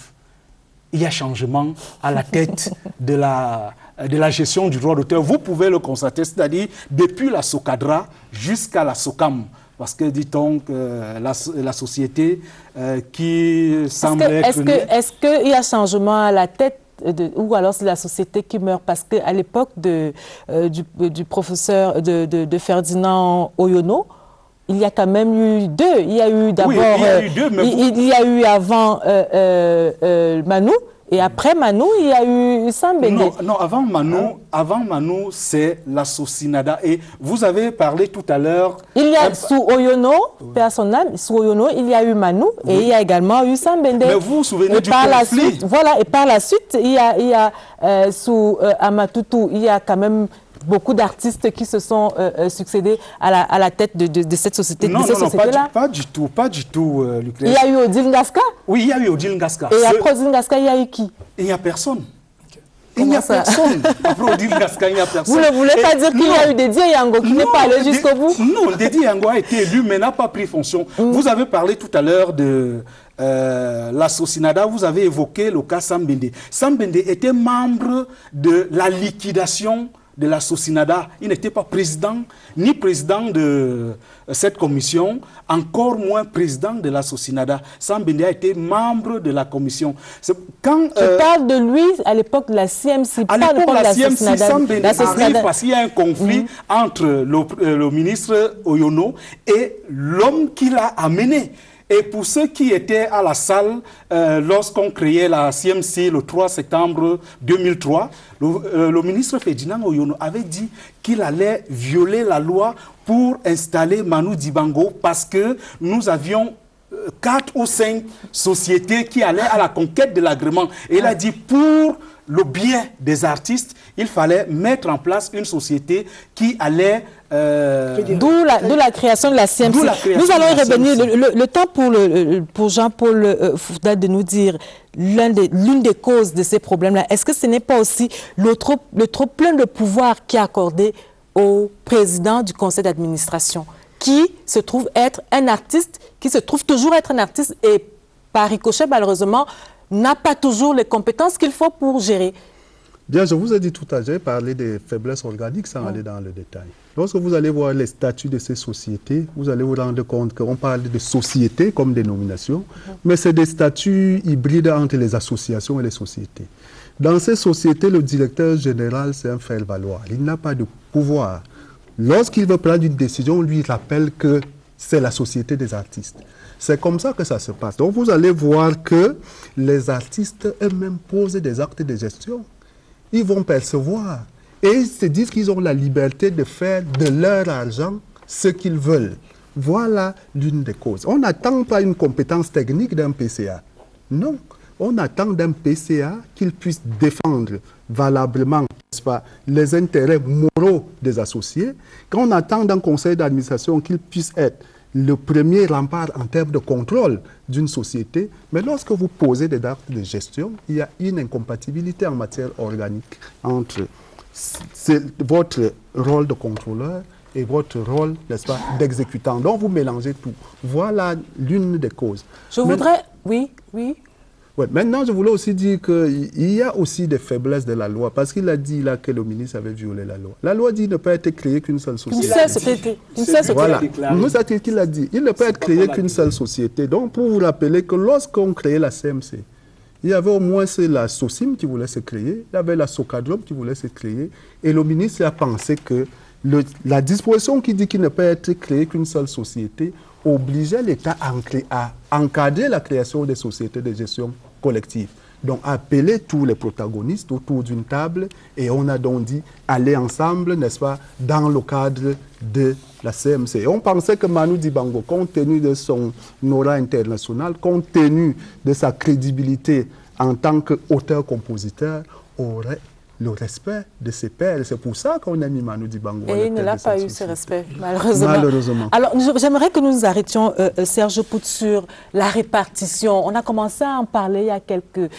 il y a changement à la tête de la gestion du droit d'auteur. Vous pouvez le constater, c'est-à-dire depuis la SOCADRA jusqu'à la SOCAM. Parce que, dit-on, la société qui semble être... Est-ce qu'il y a changement à la tête ou alors c'est la société qui meurt? Parce qu'à l'époque du professeur de Ferdinand Oyono, il y a quand même eu deux. Il y a eu d'abord... il y a eu avant Manu. Et après Manu, il y a eu Sambende. Non, avant Manu, c'est la Sosinada. Et vous avez parlé tout à l'heure... Il y a sous Oyono, personnel, sous Oyono, il y a eu Manu et il y a également eu Sambende. Mais vous vous souvenez du conflit? Voilà, et par la suite, il y a sous Amatutu, il y a quand même beaucoup d'artistes qui se sont succédés à la tête de cette société. Non, pas du tout, Lucrèce. Il y a eu Odile Ngaska? Oui, il y a eu Odile Ngaska. Et après Odile Ngaska, il y a eu qui? Il n'y a personne. Il n'y a personne. Après Odile Ngaska, il n'y a personne. Vous ne voulez pas dire qu'il y a eu Dédié Yango qui n'est pas allé jusqu'au bout? Non, Dédié Yango a été élu mais n'a pas pris fonction. Vous avez parlé tout à l'heure de la Sosinada, vous avez évoqué le cas Sambende. Sambende était membre de la liquidation de la Sosinada. Il n'était pas président, ni président de cette commission, encore moins président de la Sosinada. Sambende a été membre de la commission. Quand, je parle de lui à l'époque de la CMC. À l'époque de la CMC, Sambende arrive parce qu'il y a un conflit entre le ministre Oyono et l'homme qui l'a amené. Et pour ceux qui étaient à la salle lorsqu'on créait la CMC le 3 septembre 2003, le ministre Ferdinand Oyono avait dit qu'il allait violer la loi pour installer Manu Dibango parce que nous avions 4 ou 5 sociétés qui allaient à la conquête de l'agrément. Et il a dit pour le bien des artistes, il fallait mettre en place une société qui allait... D'où la création de la CMC. Nous allons y revenir. Le temps pour Jean-Paul Fouda de nous dire l'une des causes de ces problèmes-là. Est-ce que ce n'est pas aussi le trop plein de pouvoir qui est accordé au président du conseil d'administration, qui se trouve être un artiste, qui se trouve toujours être un artiste et par ricochet, malheureusement, n'a pas toujours les compétences qu'il faut pour gérer? Bien, je vous ai dit tout à l'heure, j'ai parlé des faiblesses organiques sans aller dans le détail. Lorsque vous allez voir les statuts de ces sociétés, vous allez vous rendre compte qu'on parle de sociétés comme dénomination, mais c'est des statuts hybrides entre les associations et les sociétés. Dans ces sociétés, le directeur général, c'est un faire-valoir. Il n'a pas de pouvoir. Lorsqu'il veut prendre une décision, on lui rappelle que c'est la société des artistes. C'est comme ça que ça se passe. Donc vous allez voir que les artistes eux-mêmes posent des actes de gestion. Ils vont percevoir. Et ils se disent qu'ils ont la liberté de faire de leur argent ce qu'ils veulent. Voilà l'une des causes. On n'attend pas une compétence technique d'un PCA. Non. On attend d'un PCA qu'il puisse défendre valablement, n'est-ce pas, les intérêts moraux des associés. Quand on attend d'un conseil d'administration qu'il puisse être le premier rempart en termes de contrôle d'une société, mais lorsque vous posez des actes de gestion, il y a une incompatibilité en matière organique entre votre rôle de contrôleur et votre rôle, n'est-ce pas, d'exécutant. Donc vous mélangez tout. Voilà l'une des causes. Je voudrais... Oui. Ouais, maintenant, je voulais aussi dire qu'il y a aussi des faiblesses de la loi, parce qu'il a dit là que le ministre avait violé la loi. La loi dit qu'il ne peut être créé qu'une seule société. Une seule société. Voilà. C'est ce qu'il a dit. Il ne peut être créé qu'une seule société. Donc, pour vous rappeler que lorsqu'on créait la CMC, il y avait au moins la SOCIM qui voulait se créer, il y avait la SOCADROM qui voulait se créer, et le ministre a pensé que la disposition qui dit qu'il ne peut être créé qu'une seule société obligeait l'État à encadrer la création des sociétés de gestion collective. Donc, appeler tous les protagonistes autour d'une table et on a donc dit aller ensemble, n'est-ce pas, dans le cadre de la CMC. Et on pensait que Manu Dibango, compte tenu de son aura international, compte tenu de sa crédibilité en tant qu'auteur-compositeur, aurait le respect de ses pairs. C'est pour ça qu'on a mis Manu Dibango. Et il ne l'a pas eu, ce respect, malheureusement. Alors, j'aimerais que nous nous arrêtions, Serge Pout, sur la répartition. On a commencé à en parler il y a quelques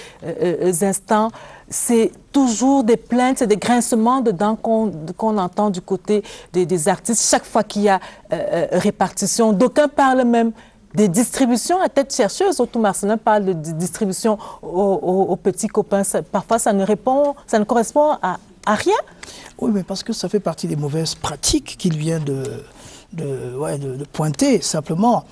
instants. C'est toujours des plaintes, c'est des grincements de dents qu'on entend du côté des artistes chaque fois qu'il y a répartition. D'aucuns parlent même des distributions à tête chercheuse. Tout Marcelin parle de distribution aux petits copains. Parfois, ça ne correspond à rien. Oui, mais parce que ça fait partie des mauvaises pratiques qu'il vient de pointer, simplement.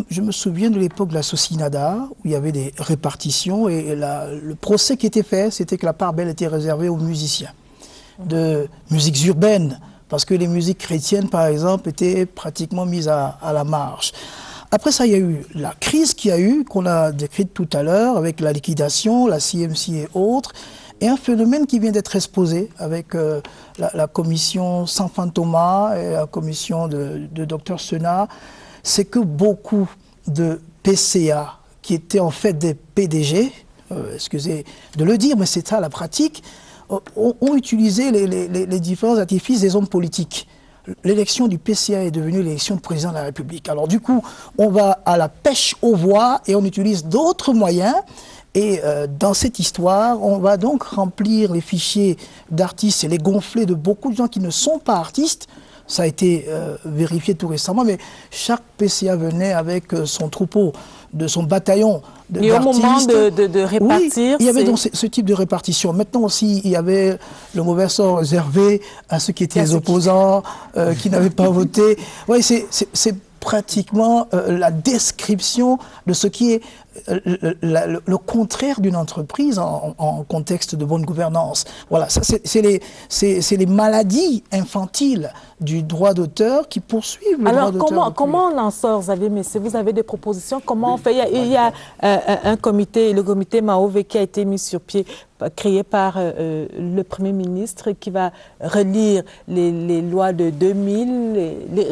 Je me souviens de l'époque de la Socinada, où il y avait des répartitions, et le procès qui était fait, c'était que la part belle était réservée aux musiciens de musiques urbaines, parce que les musiques chrétiennes, par exemple, étaient pratiquement mises à la marge. Après ça, il y a eu la crise qu'il y a eu, qu'on a décrite tout à l'heure, avec la liquidation, la CMC et autres, et un phénomène qui vient d'être exposé avec la commission Sanfant Thomas et la commission de Dr Senat, c'est que beaucoup de PCA, qui étaient en fait des PDG, excusez de le dire, mais c'est ça la pratique, ont utilisé les différents artifices des hommes politiques. L'élection du PCA est devenue l'élection du président de la République. Alors du coup, on va à la pêche aux voix et on utilise d'autres moyens. Et dans cette histoire, on va donc remplir les fichiers d'artistes et les gonfler de beaucoup de gens qui ne sont pas artistes. Ça a été vérifié tout récemment, mais chaque PCA venait avec son troupeau, de son bataillon d'artistes. Et au moment de répartir... Oui, il y avait donc ce type de répartition. Maintenant aussi, il y avait le mauvais sort réservé à ceux qui étaient les opposants, qui n'avaient pas voté. Oui, c'est pratiquement la description de ce qui est le contraire d'une entreprise en contexte de bonne gouvernance. Voilà, c'est les maladies infantiles du droit d'auteur qui poursuivent le droit d'auteur. Alors, comment on en sort, Xavier Messé? Vous avez des propositions? Comment on fait? Il y a un comité, le comité Mahové, qui a été mis sur pied, créé par le Premier ministre, qui va relire les lois de 2000,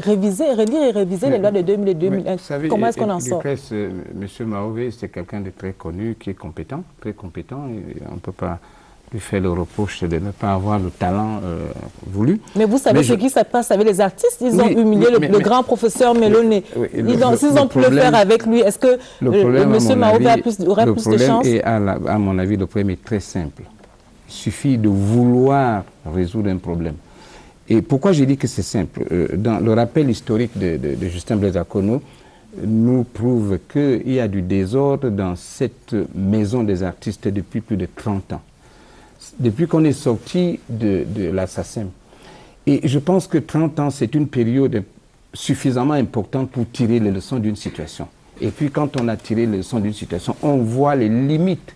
relire et réviser les lois de 2000 et 2001. Comment est-ce qu'on en sort? Monsieur Mahové, c'est quelqu'un de très connu, qui est compétent, très compétent, et on ne peut pas lui faire le reproche de ne pas avoir le talent voulu. Mais vous savez ce qui se passe avec les artistes? Ils ont humilié le grand professeur Méloné. S'ils ont pu le faire avec lui, est-ce que M. Mahové aurait plus de chance? À mon avis, le problème est très simple. Il suffit de vouloir résoudre un problème. Et pourquoi je dis que c'est simple? Dans le rappel historique de Justin Blaise Akono, nous prouve qu'il y a du désordre dans cette maison des artistes depuis plus de 30 ans. Depuis qu'on est sorti de la SACEM. Et je pense que 30 ans, c'est une période suffisamment importante pour tirer les leçons d'une situation. Et puis quand on a tiré les leçons d'une situation, on voit les limites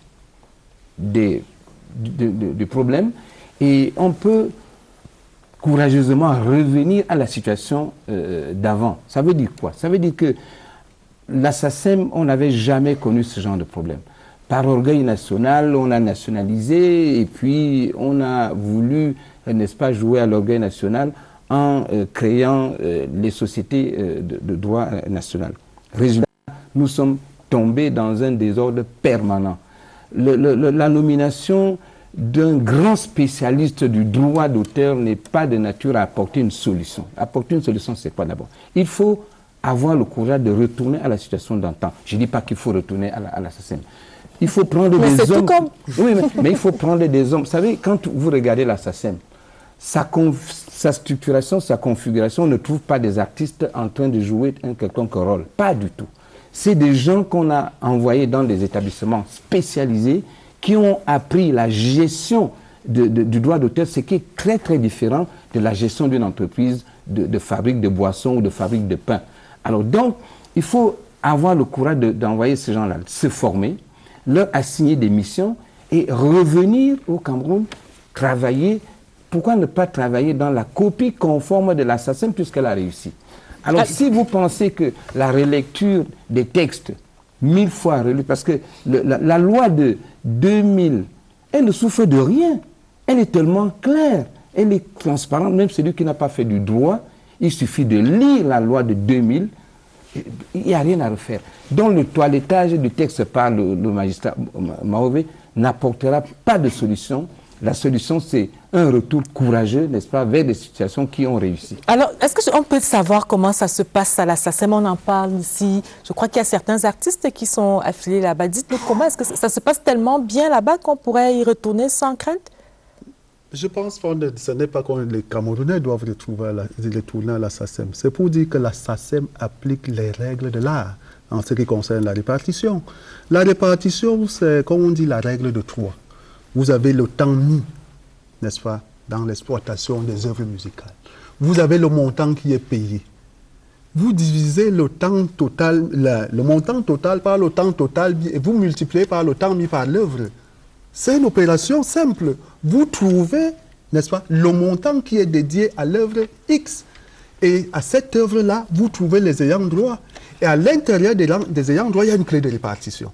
du problème et on peut courageusement revenir à la situation d'avant. Ça veut dire quoi? Ça veut dire que la SACEM, on n'avait jamais connu ce genre de problème. Par orgueil national, on a nationalisé et puis on a voulu, n'est-ce pas, jouer à l'orgueil national en créant les sociétés de droit national. Résultat, nous sommes tombés dans un désordre permanent. La nomination d'un grand spécialiste du droit d'auteur n'est pas de nature à apporter une solution. Apporter une solution, c'est quoi d'abord? Il faut avoir le courage de retourner à la situation d'antan. Je ne dis pas qu'il faut retourner à la SACEM. Il faut prendre des hommes. Oui, mais il faut prendre des hommes. Vous savez, quand vous regardez la SACEM, sa structuration, sa configuration ne trouve pas des artistes en train de jouer un quelconque rôle. Pas du tout. C'est des gens qu'on a envoyés dans des établissements spécialisés qui ont appris la gestion du droit d'auteur, ce qui est très très différent de la gestion d'une entreprise de fabrique de boissons ou de fabrique de pain. Alors donc, il faut avoir le courage d'envoyer ces gens-là, se former, leur assigner des missions et revenir au Cameroun, travailler. Pourquoi ne pas travailler dans la copie conforme de la SACEM puisqu'elle a réussi? Alors si vous pensez que la relecture des textes, 1000 fois relus, parce que la loi de 2000, elle ne souffre de rien. Elle est tellement claire, elle est transparente, même celui qui n'a pas fait du droit, il suffit de lire la loi de 2000, il n'y a rien à refaire. Donc le toilettage du texte par le magistrat Mahové n'apportera pas de solution. La solution, c'est un retour courageux, n'est-ce pas, vers des situations qui ont réussi. Alors, est-ce qu'on peut savoir comment ça se passe à la SACEM? On en parle ici. Je crois qu'il y a certains artistes qui sont affiliés là-bas. Dites-nous comment est-ce que ça se passe tellement bien là-bas qu'on pourrait y retourner sans crainte? Je pense que ce n'est pas que les Camerounais doivent retourner à la SACEM. C'est pour dire que la SACEM applique les règles de l'art en ce qui concerne la répartition. La répartition, c'est, comme on dit, la règle de 3. Vous avez le temps mis, n'est-ce pas, dans l'exploitation des œuvres musicales. Vous avez le montant qui est payé. Vous divisez le temps total, le montant total par le temps total et vous multipliez par le temps mis par l'œuvre. C'est une opération simple. Vous trouvez, n'est-ce pas, le montant qui est dédié à l'œuvre X. Et à cette œuvre-là, vous trouvez les ayants droit. Et à l'intérieur des ayants droit, il y a une clé de répartition.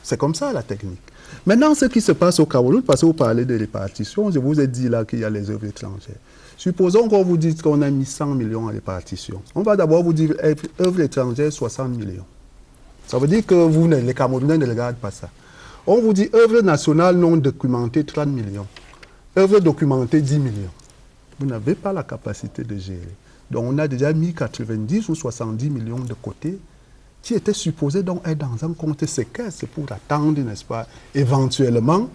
C'est comme ça la technique. Maintenant, ce qui se passe au Cameroun, parce que vous parlez de répartition, je vous ai dit là qu'il y a les œuvres étrangères. Supposons qu'on vous dise qu'on a mis 100 millions en répartition. On va d'abord vous dire œuvres étrangères, 60 millions. Ça veut dire que vous, les Camerounais ne regardent pas ça. On vous dit œuvre nationale non documentée, 30 millions. Œuvre documentée, 10 millions. Vous n'avez pas la capacité de gérer. Donc on a déjà mis 90 ou 70 millions de côté qui étaient supposés donc être dans un compte séquestre pour attendre, n'est-ce pas, éventuellement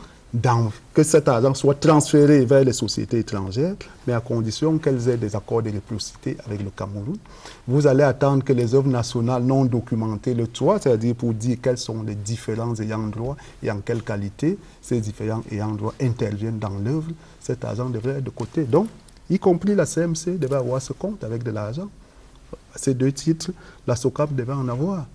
que cet argent soit transféré vers les sociétés étrangères, mais à condition qu'elles aient des accords de réciprocité avec le Cameroun. Vous allez attendre que les œuvres nationales non documentées le soient, c'est-à-dire pour dire quels sont les différents ayants droit et en quelle qualité ces différents ayants droit interviennent dans l'œuvre. Cet argent devrait être de côté. Donc, y compris la CMC devait avoir ce compte avec de l'argent. Ces 2 titres, la SOCAP devait en avoir.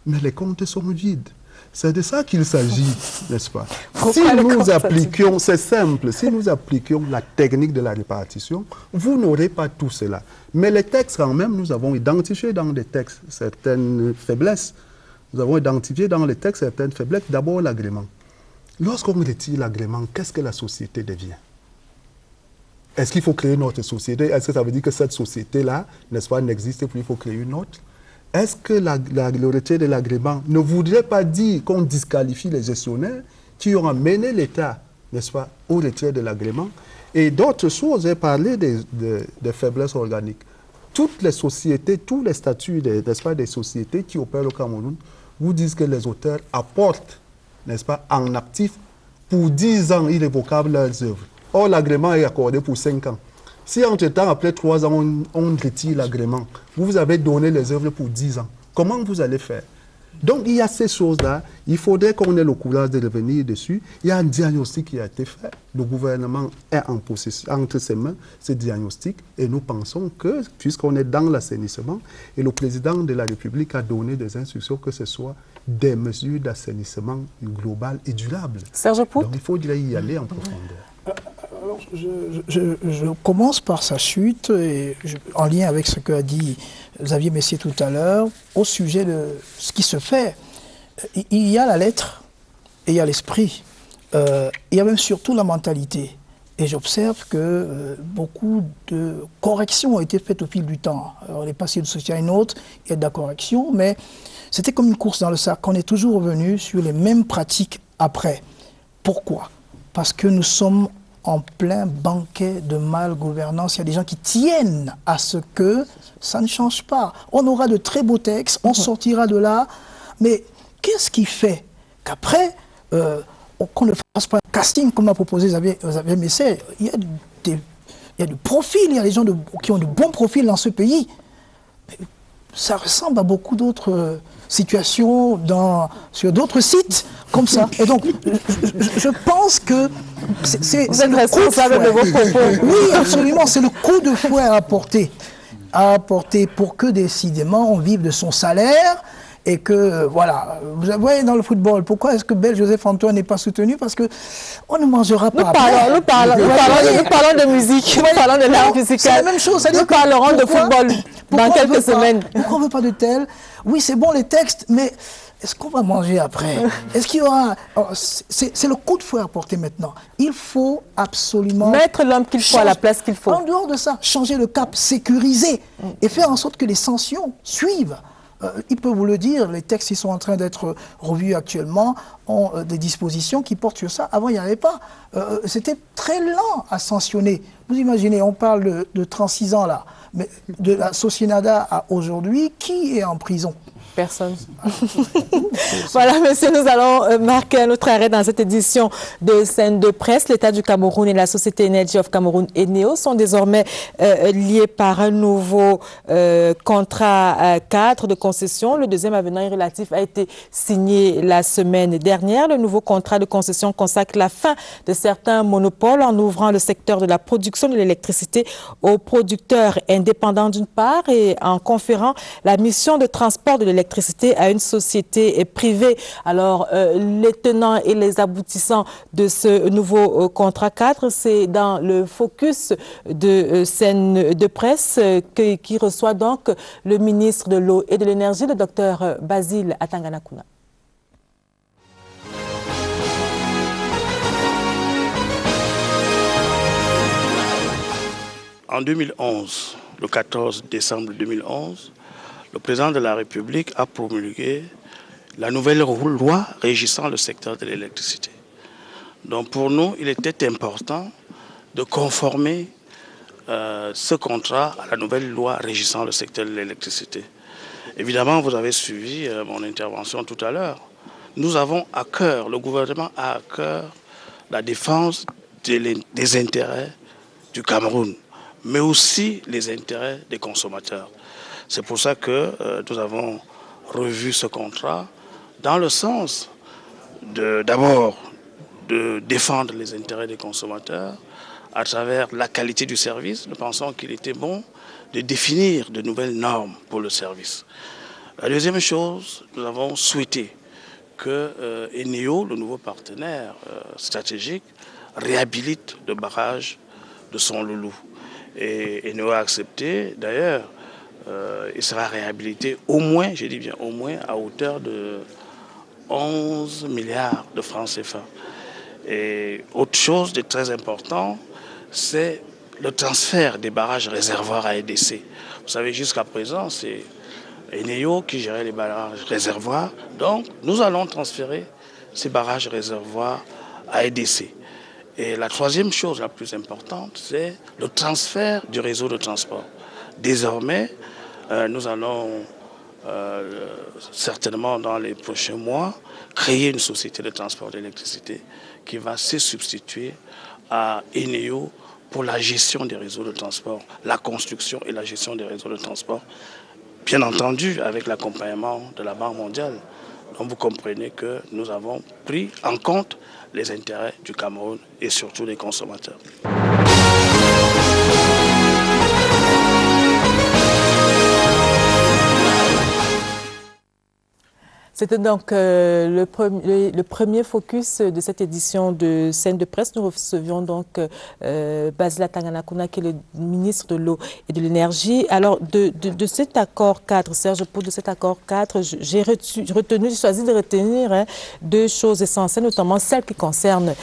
Mais les comptes sont vides. C'est de ça qu'il s'agit, n'est-ce pas? Si nous appliquions, c'est simple, si nous appliquions la technique de la répartition, vous n'aurez pas tout cela. Mais les textes, quand même, nous avons identifié dans les textes certaines faiblesses. Nous avons identifié dans les textes certaines faiblesses. D'abord, l'agrément. Lorsqu'on retire l'agrément, qu'est-ce que la société devient? Est-ce qu'il faut créer une autre société? Est-ce que ça veut dire que cette société-là, n'est-ce pas, n'existe plus, il faut créer une autre? Est-ce que le retrait de l'agrément ne voudrait pas dire qu'on disqualifie les gestionnaires qui ont amené l'État, n'est-ce pas, au retrait de l'agrément? Et d'autres choses, j'ai parlé des faiblesses organiques. Toutes les sociétés, tous les statuts, n'est-ce pas, des sociétés qui opèrent au Cameroun vous disent que les auteurs apportent, n'est-ce pas, en actif pour 10 ans irrévocables leurs œuvres. Or, l'agrément est accordé pour 5 ans. Si entre-temps, après 3 ans, on retire l'agrément, vous avez donné les œuvres pour 10 ans, comment vous allez faire? Donc, il y a ces choses-là. Il faudrait qu'on ait le courage de revenir dessus. Il y a un diagnostic qui a été fait. Le gouvernement est en possession, entre ses mains, ce diagnostic. Et nous pensons que, puisqu'on est dans l'assainissement, et le président de la République a donné des instructions que ce soit des mesures d'assainissement global et durable. Serge Pout. Donc, il faudrait y aller en profondeur. Alors, je commence par sa chute, et en lien avec ce qu'a dit Xavier Messier tout à l'heure, au sujet de ce qui se fait. Il y a la lettre et il y a l'esprit. Il y a même surtout la mentalité. Et j'observe que beaucoup de corrections ont été faites au fil du temps. Alors, on est passé d'une société à une autre, il y a de la correction, mais c'était comme une course dans le sac. On est toujours revenu sur les mêmes pratiques après. Pourquoi? Parce que nous sommes en plein banquet de mal-gouvernance. Il y a des gens qui tiennent à ce que ça ne change pas. On aura de très beaux textes, on sortira de là, mais qu'est-ce qui fait qu'après, qu'on ne fasse pas un casting comme l'a proposé Xavier Messier? Il y a du profil, il y a des gens qui ont de bons profils dans ce pays. Mais ça ressemble à beaucoup d'autres situations sur d'autres sites comme ça. Et donc, je pense que c'est le responsable de vos propos. Oui, absolument, c'est le coup de fouet à apporter pour que décidément on vive de son salaire et que, voilà, vous voyez dans le football, pourquoi est-ce que Bel Joseph-Antoine n'est pas soutenu? Parce qu'on ne mangera pas. Nous parlons de musique, nous parlons de l'art musical. C'est la même chose. Nous parlerons de football dans quelques semaines. Pourquoi on ne veut pas de tel? Oui, c'est bon les textes, mais est-ce qu'on va manger après? Est-ce qu'il y aura... C'est le coup de fouet à porter maintenant. Il faut absolument... mettre l'homme qu'il faut à la place qu'il faut. En dehors de ça, changer le cap, sécuriser et faire en sorte que les sanctions suivent. Il peut vous le dire, les textes qui sont en train d'être revus actuellement ont des dispositions qui portent sur ça. Avant, il n'y avait pas. C'était très lent à sanctionner. Vous imaginez, on parle de 36 ans là, mais de la Socinada à aujourd'hui, qui est en prison? Personne. Voilà, monsieur, nous allons marquer un autre arrêt dans cette édition de Scène de Presse. L'État du Cameroun et la société Energy of Cameroun Eneo sont désormais liés par un nouveau contrat cadre de concession. Le deuxième avenant relatif a été signé la semaine dernière. Le nouveau contrat de concession consacre la fin de certains monopoles en ouvrant le secteur de la production de l'électricité aux producteurs indépendants d'une part et en conférant la mission de transport de l'électricité à une société privée. Alors, les tenants et les aboutissants de ce nouveau contrat cadre, c'est dans le focus de Scène de Presse qui reçoit donc le ministre de l'Eau et de l'Énergie, le docteur Basile Atanganakuna. En 2011, le 14 décembre 2011, le président de la République a promulgué la nouvelle loi régissant le secteur de l'électricité. Donc pour nous, il était important de conformer ce contrat à la nouvelle loi régissant le secteur de l'électricité. Évidemment, vous avez suivi mon intervention tout à l'heure. Nous avons à cœur, le gouvernement a à cœur la défense des intérêts du Cameroun, mais aussi les intérêts des consommateurs. C'est pour ça que nous avons revu ce contrat dans le sens d'abord de défendre les intérêts des consommateurs à travers la qualité du service. Nous pensons qu'il était bon de définir de nouvelles normes pour le service. La deuxième chose, nous avons souhaité que Eneo, le nouveau partenaire stratégique, réhabilite le barrage de Son Loulou. Et Eneo a accepté, d'ailleurs, il sera réhabilité au moins, je dis bien au moins, à hauteur de 11 milliards de francs CFA. Et autre chose de très important, c'est le transfert des barrages réservoirs à EDC. Vous savez, jusqu'à présent, c'est Eneo qui gérait les barrages réservoirs. Donc, nous allons transférer ces barrages réservoirs à EDC. Et la troisième chose la plus importante, c'est le transfert du réseau de transport. Désormais, nous allons certainement dans les prochains mois créer une société de transport d'électricité qui va se substituer à Eneo pour la gestion des réseaux de transport, la construction et la gestion des réseaux de transport, bien entendu avec l'accompagnement de la Banque mondiale. Donc vous comprenez que nous avons pris en compte les intérêts du Cameroun et surtout des consommateurs. C'était donc le premier focus de cette édition de Scène de Presse. Nous recevions donc Basile Atanganakuna, qui est le ministre de l'Eau et de l'Énergie. Alors, de cet accord cadre, Serge Pou, de cet accord cadre, j'ai choisi de retenir deux choses essentielles, notamment celles qui concernent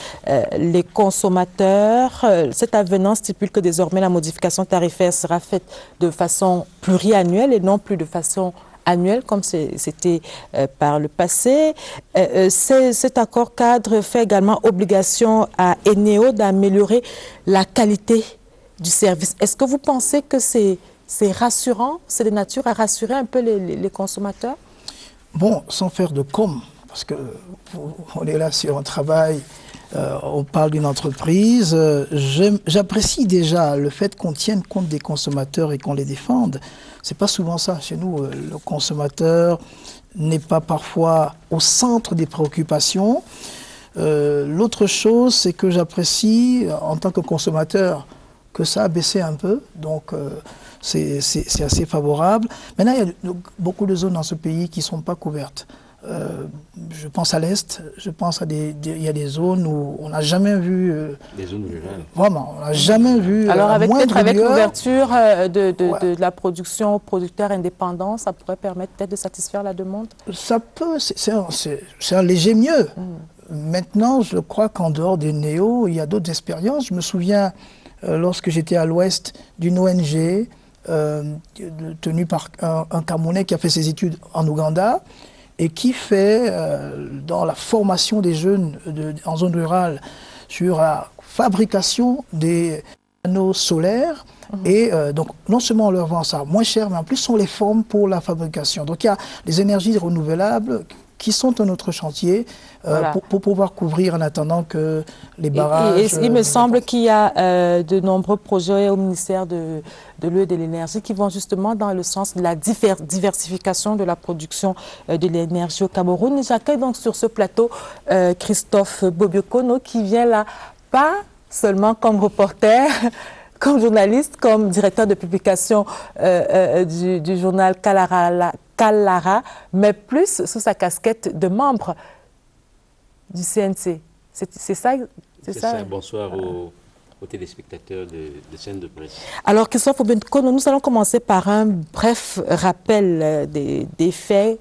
les consommateurs. Cet avenant stipule que désormais la modification tarifaire sera faite de façon pluriannuelle et non plus de façon annuel comme c'était par le passé. Cet accord cadre fait également obligation à Eneo d'améliorer la qualité du service. Est-ce que vous pensez que c'est rassurant, c'est de nature à rassurer un peu les consommateurs? Bon, sans faire de parce qu'on est là sur un travail, on parle d'une entreprise. J'apprécie déjà le fait qu'on tienne compte des consommateurs et qu'on les défende. C'est pas souvent ça. Chez nous, le consommateur n'est pas parfois au centre des préoccupations. L'autre chose, c'est que j'apprécie, en tant que consommateur, que ça a baissé un peu. Donc, c'est assez favorable. Maintenant, il y a beaucoup de zones dans ce pays qui ne sont pas couvertes. Je pense à l'Est, je pense il y a des zones où on n'a jamais vu... des zones rurales. Vraiment, on n'a jamais vu... Alors, peut-être avec l'ouverture de la production aux producteurs indépendants, ça pourrait permettre peut-être de satisfaire la demande? Ça peut, c'est un léger mieux. Maintenant, je crois qu'en dehors des néos, il y a d'autres expériences. Je me souviens, lorsque j'étais à l'Ouest, d'une ONG tenue par un Camerounais qui a fait ses études en Ouganda, et qui fait, dans la formation des jeunes en zone rurale, sur la fabrication des Panneaux solaires et donc non seulement on leur vend ça moins cher, mais en plus on les forme pour la fabrication. Donc il y a les énergies renouvelables qui sont un autre chantier pour pouvoir couvrir en attendant que les barrages... il me semble qu'il y a de nombreux projets au ministère de l'eau et de l'énergie qui vont justement dans le sens de la diversification de la production de l'énergie au Cameroun. J'accueille donc sur ce plateau Christophe Bobiokono qui vient là, pas seulement comme reporter, comme journaliste, comme directeur de publication du journal Kalara, mais plus sous sa casquette de membre du CNC. C'est ça? C'est ça. Bonsoir aux téléspectateurs de scène de presse. Alors, Christophe Bobiokono, nous allons commencer par un bref rappel des faits.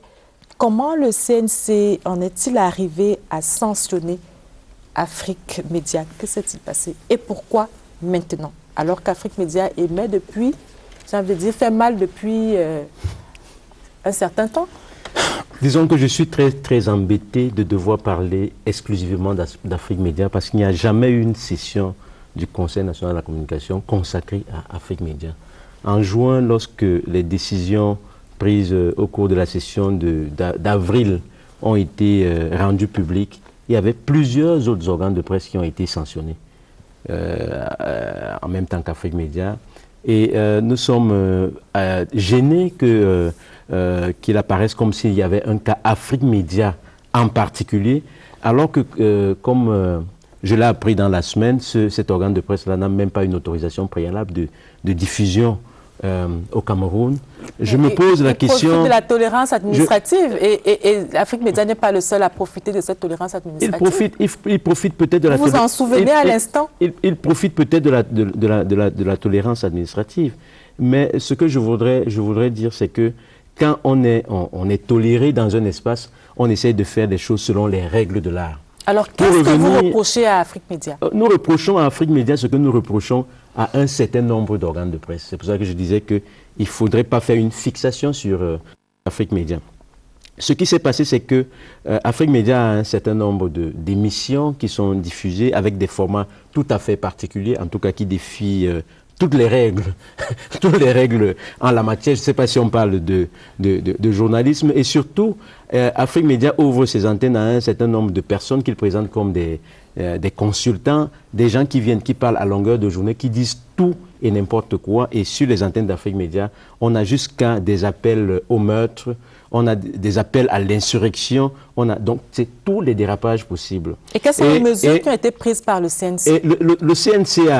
Comment le CNC en est-il arrivé à sanctionner Afrique Média? Que s'est-il passé et pourquoi maintenant? Alors qu'Afrique Média émet depuis, j'ai envie de dire, fait mal depuis un certain temps. Disons que je suis très embêté de devoir parler exclusivement d'Afrique Média parce qu'il n'y a jamais eu une session du Conseil national de la communication consacrée à Afrique Média. En juin, lorsque les décisions prises au cours de la session d'avril ont été rendues publiques, il y avait plusieurs autres organes de presse qui ont été sanctionnés en même temps qu'Afrique Média. Et nous sommes gênés qu'il apparaisse comme s'il y avait un cas Afrique Média en particulier, alors que, comme je l'ai appris dans la semaine, cet organe de presse-là n'a même pas une autorisation préalable de diffusion au Cameroun. Je me pose la question... Il profite de la tolérance administrative et Afrique Média n'est pas le seul à profiter de cette tolérance administrative. Il profite peut-être de la... Vous vous en souvenez à l'instant? Il profite peut-être de la tolérance administrative. Mais ce que je voudrais dire, c'est que quand on est toléré dans un espace, on essaie de faire des choses selon les règles de l'art. Alors, qu'est-ce que vous reprochez à Afrique Média? Nous reprochons à Afrique Média ce que nous reprochons à un certain nombre d'organes de presse. C'est pour ça que je disais qu'il ne faudrait pas faire une fixation sur Afrique Média. Ce qui s'est passé, c'est que Afrique Média a un certain nombre d'émissions qui sont diffusées avec des formats tout à fait particuliers, en tout cas qui défient toutes les règles en la matière. Je ne sais pas si on parle de journalisme. Et surtout, Afrique Média ouvre ses antennes à un certain nombre de personnes qu'il présente comme des consultants, des gens qui viennent, qui parlent à longueur de journée, qui disent tout et n'importe quoi. Et sur les antennes d'Afrique Média, on a jusqu'à des appels au meurtre, on a des appels à l'insurrection, donc c'est tous les dérapages possibles. Et quelles sont les mesures qui ont été prises par le CNC? Et le CNC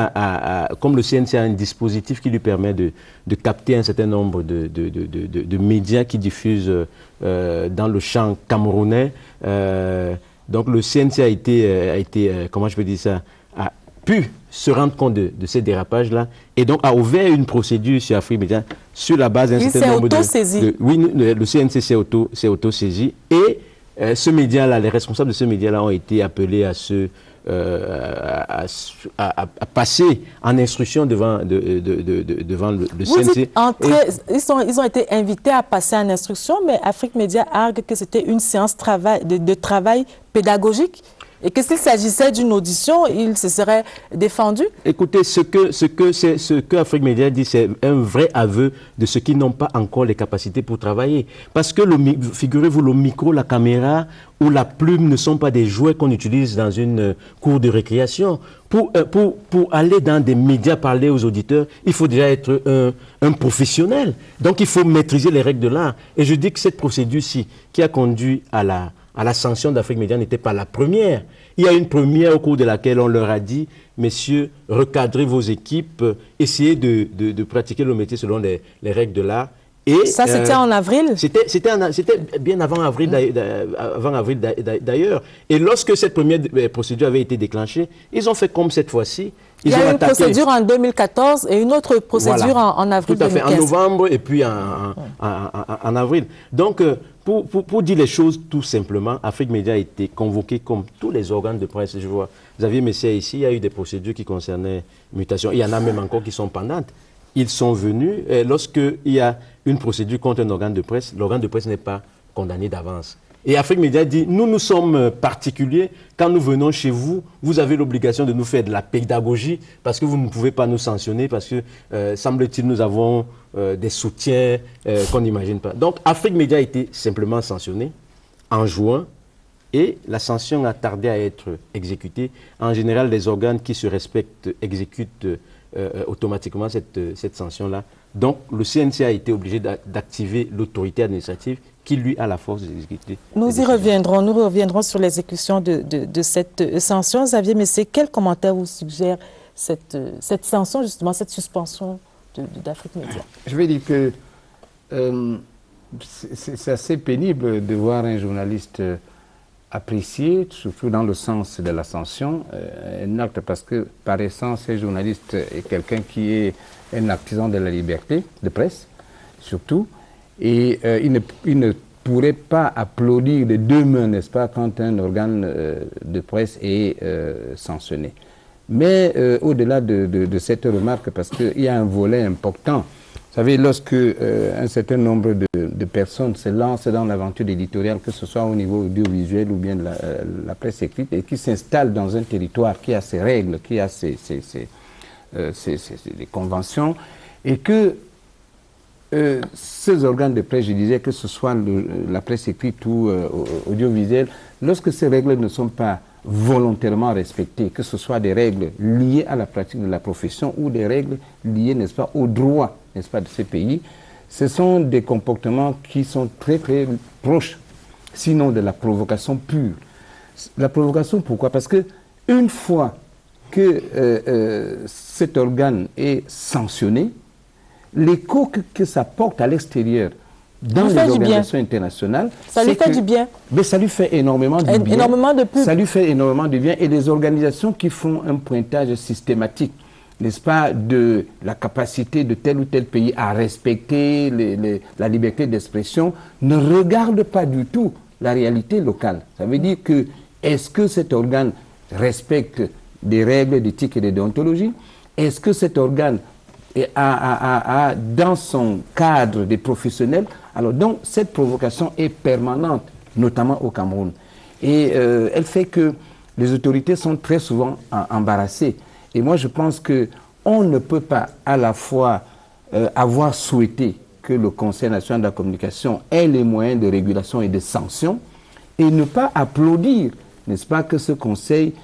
comme le CNC a un dispositif qui lui permet de capter un certain nombre de médias qui diffusent dans le champ camerounais, donc le CNC a été comment je peux dire ça, a pu se rendre compte de ces dérapages-là et donc a ouvert une procédure sur Afrique Média sur la base d'un certain nombre de... Oui, le CNC s'est auto-saisi et ce média-là, les responsables de ce média-là ont été appelés à passer en instruction devant le CNC. Ils ont été invités à passer en instruction, mais Afrique Média argue que c'était une séance de travail pédagogique et que s'il s'agissait d'une audition, il se serait défendu. Écoutez, ce que Afrique Média dit, c'est un vrai aveu de ceux qui n'ont pas encore les capacités pour travailler. Parce que, figurez-vous, le micro, la caméra ou la plume ne sont pas des jouets qu'on utilise dans une cour de récréation. Pour aller dans des médias parler aux auditeurs, il faut déjà être un professionnel. Donc, il faut maîtriser les règles de l'art. Et je dis que cette procédure-ci, qui a conduit à la sanction d'Afrique Média, n'était pas la première. Il y a une première au cours de laquelle on leur a dit, messieurs, recadrez vos équipes, essayez de pratiquer le métier selon les règles de l'art. Et ça, c'était en avril? C'était bien avant avril d'ailleurs. Et lorsque cette première procédure avait été déclenchée, ils ont fait comme cette fois-ci. Il y a eu une procédure en 2014 et une autre procédure en avril 2015. Tout à fait, en novembre et puis en avril. Donc, pour dire les choses tout simplement, Afrique Média a été convoqué comme tous les organes de presse. Je vois, Xavier Messier ici, il y a eu des procédures qui concernaient mutation. Il y en a même encore qui sont pendantes. Ils sont venus, lorsqu'il y a une procédure contre un organe de presse, l'organe de presse n'est pas condamné d'avance. Et Afrique Média dit, nous sommes particuliers. Quand nous venons chez vous, vous avez l'obligation de nous faire de la pédagogie parce que vous ne pouvez pas nous sanctionner parce que, semble-t-il, nous avons des soutiens qu'on n'imagine pas. Donc, Afrique Média a été simplement sanctionné en juin et la sanction a tardé à être exécutée. En général, les organes qui se respectent exécutent automatiquement cette sanction-là. Donc, le CNC a été obligé d'activer l'autorité administrative qui, lui, a la force d'exécuter. Nous reviendrons sur l'exécution de cette sanction. Xavier Messé, quel commentaire vous suggère cette sanction, justement, cette suspension d'Afrique Média? Je vais dire que c'est assez pénible de voir un journaliste apprécié, surtout dans le sens de la sanction, un acte, parce que par essence, un journaliste est quelqu'un qui est un artisan de la liberté de presse, surtout, et il ne pourrait pas applaudir de deux mains, n'est-ce pas, quand un organe de presse est sanctionné. Mais au-delà de cette remarque, parce qu'il y a un volet important, vous savez, lorsque un certain nombre de personnes se lancent dans l'aventure éditoriale, que ce soit au niveau audiovisuel ou bien de la presse écrite, et qui s'installent dans un territoire qui a ses règles, qui a ses conventions, et que ces organes de presse, je disais, que ce soit la presse écrite ou audiovisuelle, lorsque ces règles ne sont pas volontairement respectées, que ce soit des règles liées à la pratique de la profession ou des règles liées, n'est-ce pas, aux droits, n'est-ce pas, de ces pays, ce sont des comportements qui sont très très proches, sinon de la provocation pure. La provocation, pourquoi? Parce que une fois que cet organe est sanctionné, l'écho que ça porte à l'extérieur dans les organisations internationales, ça lui fait du bien. Mais ça lui fait énormément du bien. Énormément de pub. Ça lui fait énormément de bien. Et les organisations qui font un pointage systématique, n'est-ce pas, de la capacité de tel ou tel pays à respecter la liberté d'expression, ne regardent pas du tout la réalité locale. Ça veut dire que, est-ce que cet organe respecte des règles d'éthique et de déontologie? Est-ce que cet organe a dans son cadre des professionnels? Alors donc cette provocation est permanente, notamment au Cameroun. Et elle fait que les autorités sont très souvent embarrassées. Et moi je pense qu'on ne peut pas à la fois avoir souhaité que le Conseil national de la communication ait les moyens de régulation et de sanction et ne pas applaudir, n'est-ce pas, que ce Conseil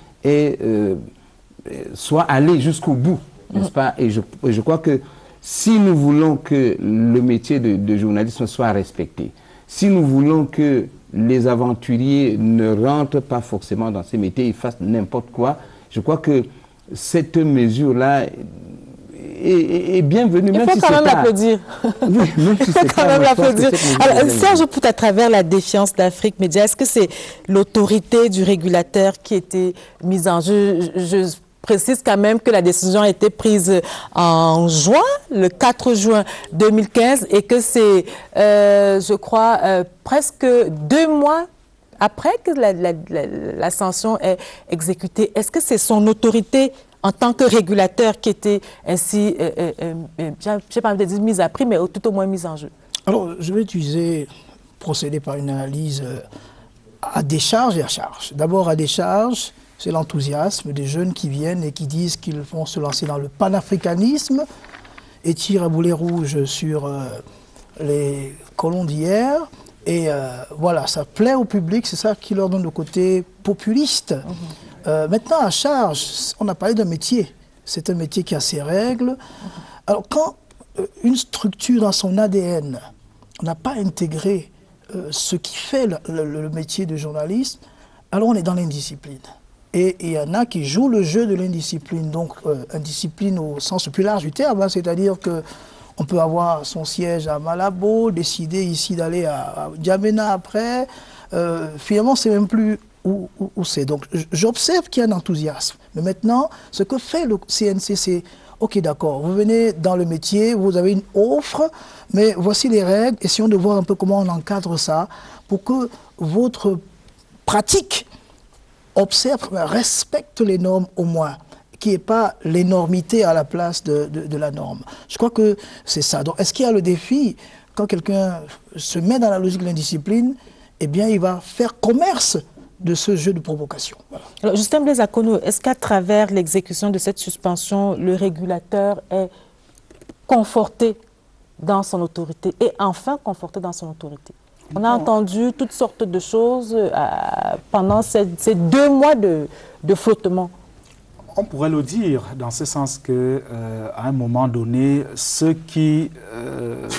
soit allé jusqu'au bout. N'est-ce pas? Et je crois que si nous voulons que le métier de journalisme soit respecté, si nous voulons que les aventuriers ne rentrent pas forcément dans ces métiers, ils fassent n'importe quoi, je crois que cette mesure-là est bienvenue. Il faut quand même l'applaudir. Oui, même si c'est quand même l'applaudir. Alors, Serge Pout, à travers la défiance d'Afrique Média, est-ce que c'est l'autorité du régulateur qui a été mise en jeu? Je précise quand même que la décision a été prise en juin, le 4 juin 2015, et que c'est, je crois, presque 2 mois après que la sanction est exécutée. Est-ce que c'est son autorité en tant que régulateur qui était ainsi, je ne sais pas dire mise à prix, mais tout au moins mise en jeu? Alors, je vais procéder par une analyse à décharge et à charge. D'abord, à décharge, c'est l'enthousiasme des jeunes qui viennent et qui disent qu'ils vont se lancer dans le panafricanisme et tirent à boulet rouge sur les colons d'hier. Et voilà, ça plaît au public, c'est ça qui leur donne le côté populiste. Maintenant, à charge, on a parlé d'un métier. C'est un métier qui a ses règles. Alors, quand une structure dans son ADN n'a pas intégré ce qui fait le métier de journaliste, alors on est dans l'indiscipline. Et il y en a qui jouent le jeu de l'indiscipline, donc indiscipline au sens le plus large du terme, hein, c'est-à-dire qu'on peut avoir son siège à Malabo, décider ici d'aller à N'Djamena après, finalement c'est même plus où c'est. Donc j'observe qu'il y a un enthousiasme, mais maintenant ce que fait le CNC c'est, ok d'accord, vous venez dans le métier, vous avez une offre, mais voici les règles, essayons de voir un peu comment on encadre ça, pour que votre pratique observe, respecte les normes au moins, qu'il n'y ait pas l'énormité à la place de la norme. Je crois que c'est ça. Donc, est-ce qu'il y a le défi, quand quelqu'un se met dans la logique de l'indiscipline, eh bien, il va faire commerce de ce jeu de provocation. Voilà. Alors, Justin Blaise Akono, est-ce qu'à travers l'exécution de cette suspension, le régulateur est conforté dans son autorité et enfin conforté dans son autorité? On a entendu toutes sortes de choses pendant ces 2 mois de flottement. On pourrait le dire dans ce sens que, à un moment donné, ceux qui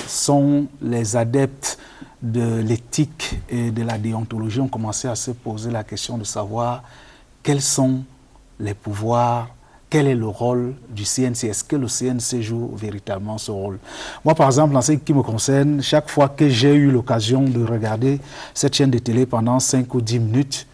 sont les adeptes de l'éthique et de la déontologie ont commencé à se poser la question de savoir quels sont les pouvoirs, quel est le rôle du CNC. Est-ce que le CNC joue véritablement ce rôle? Moi, par exemple, en ce qui me concerne, chaque fois que j'ai eu l'occasion de regarder cette chaîne de télé pendant 5 ou 10 minutes,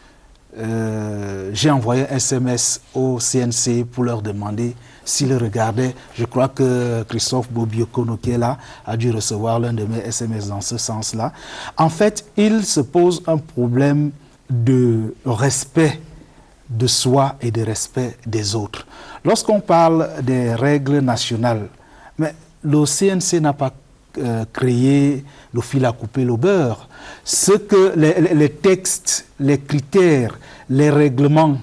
j'ai envoyé un SMS au CNC pour leur demander s'ils regardaient. Je crois que Christophe Bobiokono, qui est là, a dû recevoir l'un de mes SMS dans ce sens-là. En fait, il se pose un problème de respect de soi et de respect des autres. Lorsqu'on parle des règles nationales, mais le CNC n'a pas créé le fil à couper le beurre. Ce que les textes, les critères, les règlements,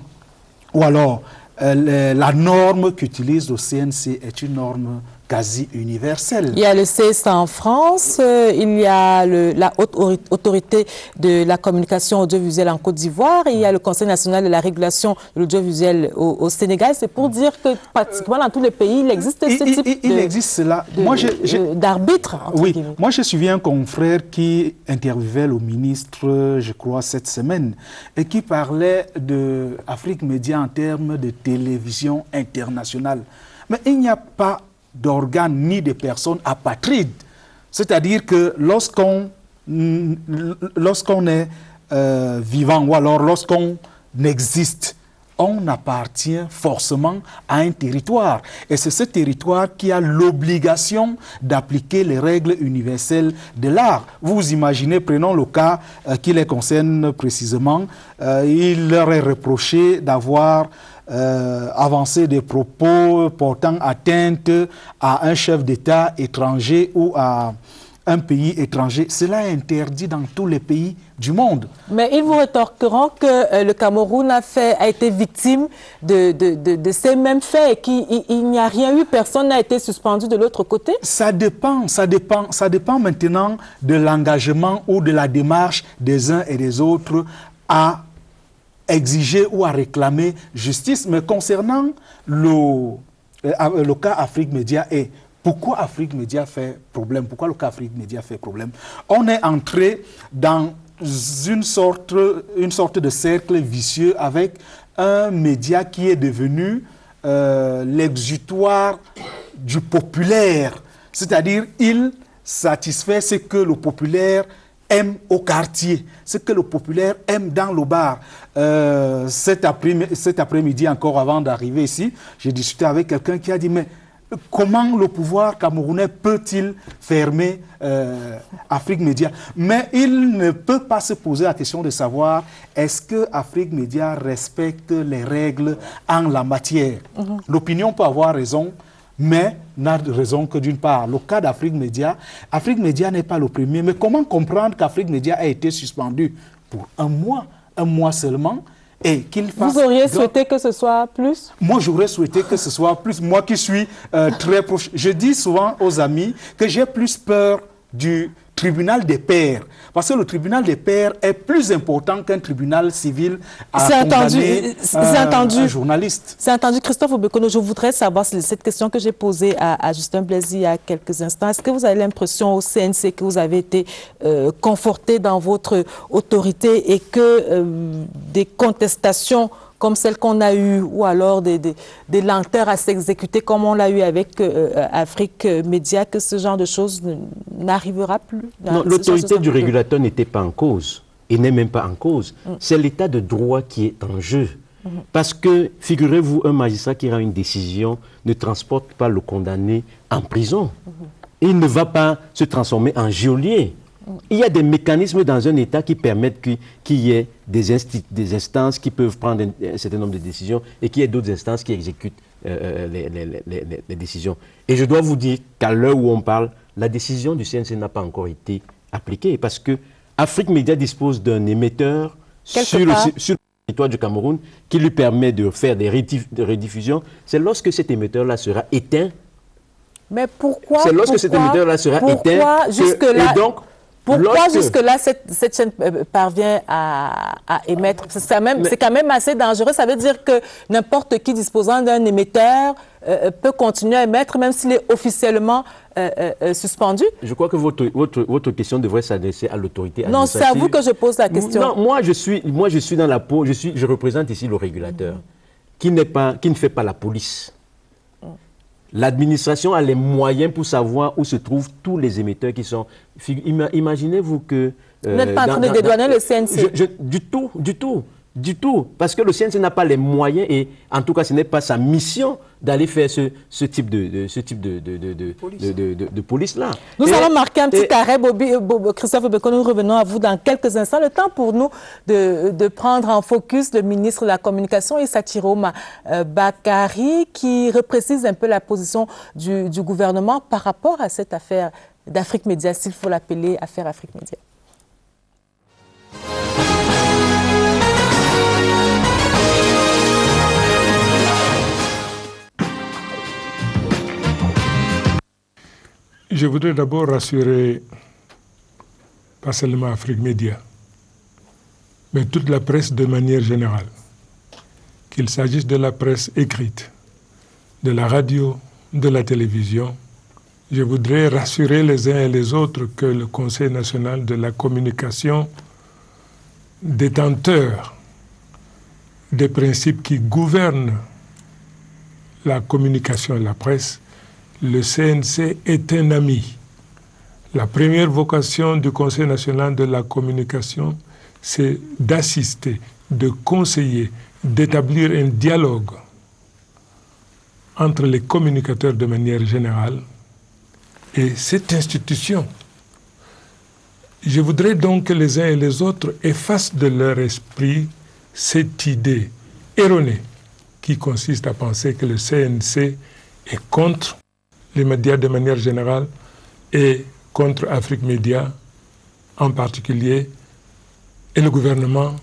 ou alors la norme qu'utilise le CNC est une norme quasi universelle. Il y a le CSA en France, il y a la haute autorité de la communication audiovisuelle en Côte d'Ivoire, il y a le Conseil national de la régulation de l'audiovisuel au Sénégal. C'est pour dire que pratiquement dans tous les pays, il existe ce type d'arbitre. Oui, moi je suivi un confrère qui interviewait le ministre, je crois, cette semaine, et qui parlait de Afrique Média en termes de télévision internationale. Mais il n'y a pas d'organes ni de personnes apatrides. C'est-à-dire que lorsqu'on est vivant ou alors lorsqu'on existe, on appartient forcément à un territoire. Et c'est ce territoire qui a l'obligation d'appliquer les règles universelles de l'art. Vous imaginez, prenons le cas qui les concerne précisément, il leur est reproché d'avoir avancer des propos portant atteinte à un chef d'État étranger ou à un pays étranger. Cela est interdit dans tous les pays du monde. Mais ils vous rétorqueront que le Cameroun a été victime de ces mêmes faits et qu'il n'y a rien eu, personne n'a été suspendu de l'autre côté? Ça dépend maintenant de l'engagement ou de la démarche des uns et des autres à exiger ou à réclamer justice. Mais concernant le cas Afrique Média, et pourquoi Afrique Média fait problème? Pourquoi le cas Afrique Média fait problème? On est entré dans une sorte de cercle vicieux avec un média qui est devenu l'exutoire du populaire. C'est-à-dire, il satisfait ce que le populaire aime au quartier, ce que le populaire aime dans le bar. Cet après-midi, encore avant d'arriver ici, j'ai discuté avec quelqu'un qui a dit, mais comment le pouvoir camerounais peut-il fermer Afrique Média? Mais il ne peut pas se poser la question de savoir est-ce que Afrique Média respecte les règles en la matière. L'opinion peut avoir raison, mais n'a raison que d'une part. Le cas d'Afrique Média n'est pas le premier. Mais comment comprendre qu'Afrique Média a été suspendu pour un mois seulement, et qu'il fasse... Vous auriez souhaité que ce soit plus? Moi, j'aurais souhaité que ce soit plus. Moi qui suis très proche, je dis souvent aux amis que j'ai plus peur du tribunal des pairs. Parce que le tribunal des pairs est plus important qu'un tribunal civil à condamner un journaliste. C'est entendu, Christophe Bobiokono. Je voudrais savoir cette question que j'ai posée à Justin Blaise il y a quelques instants. Est-ce que vous avez l'impression au CNC que vous avez été conforté dans votre autorité et que des contestations comme celle qu'on a eue, ou alors des lenteurs à s'exécuter comme on l'a eu avec Afrique Média, que ce genre de choses n'arrivera plus? Non, l'autorité du régulateur n'était pas en cause, et n'est même pas en cause. C'est l'état de droit qui est en jeu. Parce que, figurez-vous, un magistrat qui rend une décision ne transporte pas le condamné en prison. Il ne va pas se transformer en geôlier. Il y a des mécanismes dans un État qui permettent qu'il y ait des instances qui peuvent prendre un certain nombre de décisions et qu'il y ait d'autres instances qui exécutent les décisions. Et je dois vous dire qu'à l'heure où on parle, la décision du CNC n'a pas encore été appliquée parce que Afrique Média dispose d'un émetteur sur le territoire du Cameroun qui lui permet de faire des rediffusions. C'est lorsque cet émetteur-là sera éteint. Mais pourquoi? C'est lorsque cet émetteur-là sera éteint. Pourquoi jusque-là cette chaîne parvient à émettre? C'est quand même assez dangereux. Ça veut dire que n'importe qui disposant d'un émetteur peut continuer à émettre même s'il est officiellement suspendu? Je crois que votre question devrait s'adresser à l'autorité administrative. Non, c'est à vous que je pose la question. Non, moi je suis dans la peau, je représente ici le régulateur qui ne fait pas la police. L'administration a les moyens pour savoir où se trouvent tous les émetteurs qui sont... Imaginez-vous que... Vous n'êtes pas en train de dédouaner le CNC? Du tout. Parce que le CNC n'a pas les moyens et en tout cas, ce n'est pas sa mission d'aller faire ce type de police-là. Nous allons marquer un petit arrêt, Christophe Beko, nous revenons à vous dans quelques instants. Le temps pour nous de prendre en focus le ministre de la Communication, Issa Chiroma Bakari, qui reprécise un peu la position du gouvernement par rapport à cette affaire d'Afrique Média, s'il faut l'appeler affaire Afrique Média. Je voudrais d'abord rassurer, pas seulement Afrique Média, mais toute la presse de manière générale, qu'il s'agisse de la presse écrite, de la radio, de la télévision. Je voudrais rassurer les uns et les autres que le Conseil national de la communication, détenteur des principes qui gouvernent la communication et la presse, le CNC est un ami. La première vocation du Conseil national de la communication, c'est d'assister, de conseiller, d'établir un dialogue entre les communicateurs de manière générale et cette institution. Je voudrais donc que les uns et les autres effacent de leur esprit cette idée erronée qui consiste à penser que le CNC est contre les médias de manière générale et contre Afrique Média en particulier, et le gouvernement.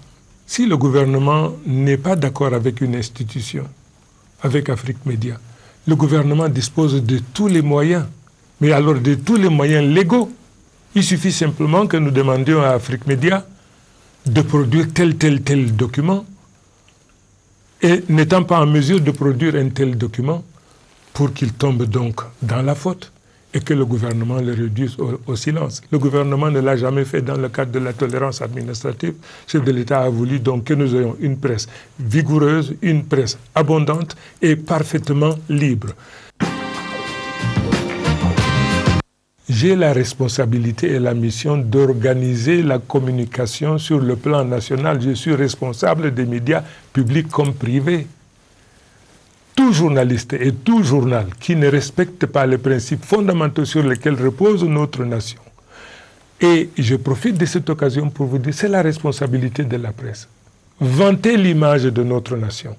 Si le gouvernement n'est pas d'accord avec une institution, avec Afrique Média, le gouvernement dispose de tous les moyens, mais alors de tous les moyens légaux. Il suffit simplement que nous demandions à Afrique Média de produire tel document, et n'étant pas en mesure de produire un tel document, pour qu'il tombe donc dans la faute et que le gouvernement le réduise au silence. Le gouvernement ne l'a jamais fait dans le cadre de la tolérance administrative. Le chef de l'État a voulu donc que nous ayons une presse vigoureuse, une presse abondante et parfaitement libre. J'ai la responsabilité et la mission d'organiser la communication sur le plan national. Je suis responsable des médias publics comme privés. Tout journaliste et tout journal qui ne respecte pas les principes fondamentaux sur lesquels repose notre nation. Et je profite de cette occasion pour vous dire, c'est la responsabilité de la presse. Vanter l'image de notre nation.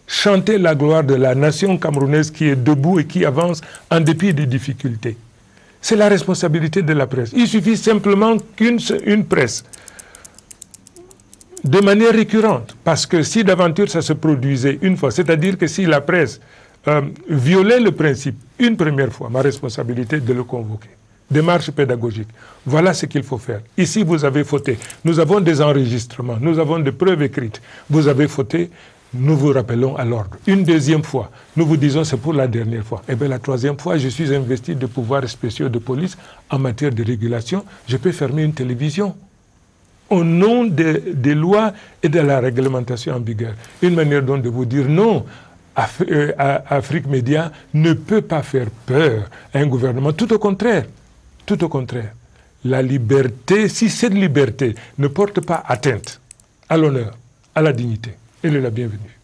Chanter la gloire de la nation camerounaise qui est debout et qui avance en dépit des difficultés. C'est la responsabilité de la presse. Il suffit simplement qu'une presse, de manière récurrente, parce que si d'aventure ça se produisait une fois, c'est-à-dire que si la presse violait le principe une première fois, ma responsabilité est de le convoquer. Démarche pédagogique. Voilà ce qu'il faut faire. Ici, vous avez fauté. Nous avons des enregistrements, nous avons des preuves écrites. Vous avez fauté, nous vous rappelons à l'ordre. Une deuxième fois, nous vous disons c'est pour la dernière fois. Et bien la troisième fois, je suis investi de pouvoirs spéciaux de police en matière de régulation. Je peux fermer une télévision au nom des lois et de la réglementation en vigueur. Une manière donc de vous dire non, Afrique Média ne peut pas faire peur à un gouvernement. Tout au contraire. Tout au contraire. La liberté, si cette liberté ne porte pas atteinte à l'honneur, à la dignité, elle est la bienvenue.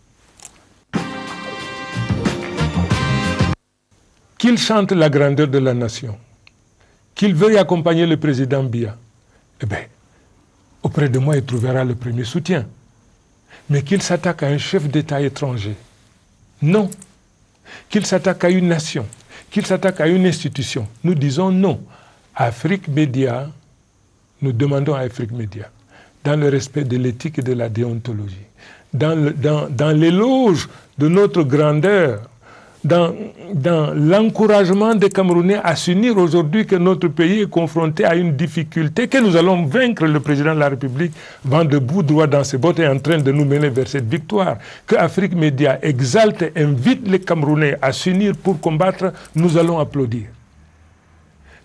Qu'il chante la grandeur de la nation, qu'il veuille accompagner le président Biya, eh bien, auprès de moi, il trouvera le premier soutien. Mais qu'il s'attaque à un chef d'État étranger, non. Qu'il s'attaque à une nation, qu'il s'attaque à une institution, nous disons non. Afrique Média nous demandons à Afrique Média, dans le respect de l'éthique et de la déontologie, dans l'éloge de notre grandeur, dans l'encouragement des Camerounais à s'unir aujourd'hui que notre pays est confronté à une difficulté, que nous allons vaincre, le président de la République, vent debout, droit dans ses bottes, est en train de nous mener vers cette victoire. Que Afrique Média exalte, invite les Camerounais à s'unir pour combattre, nous allons applaudir.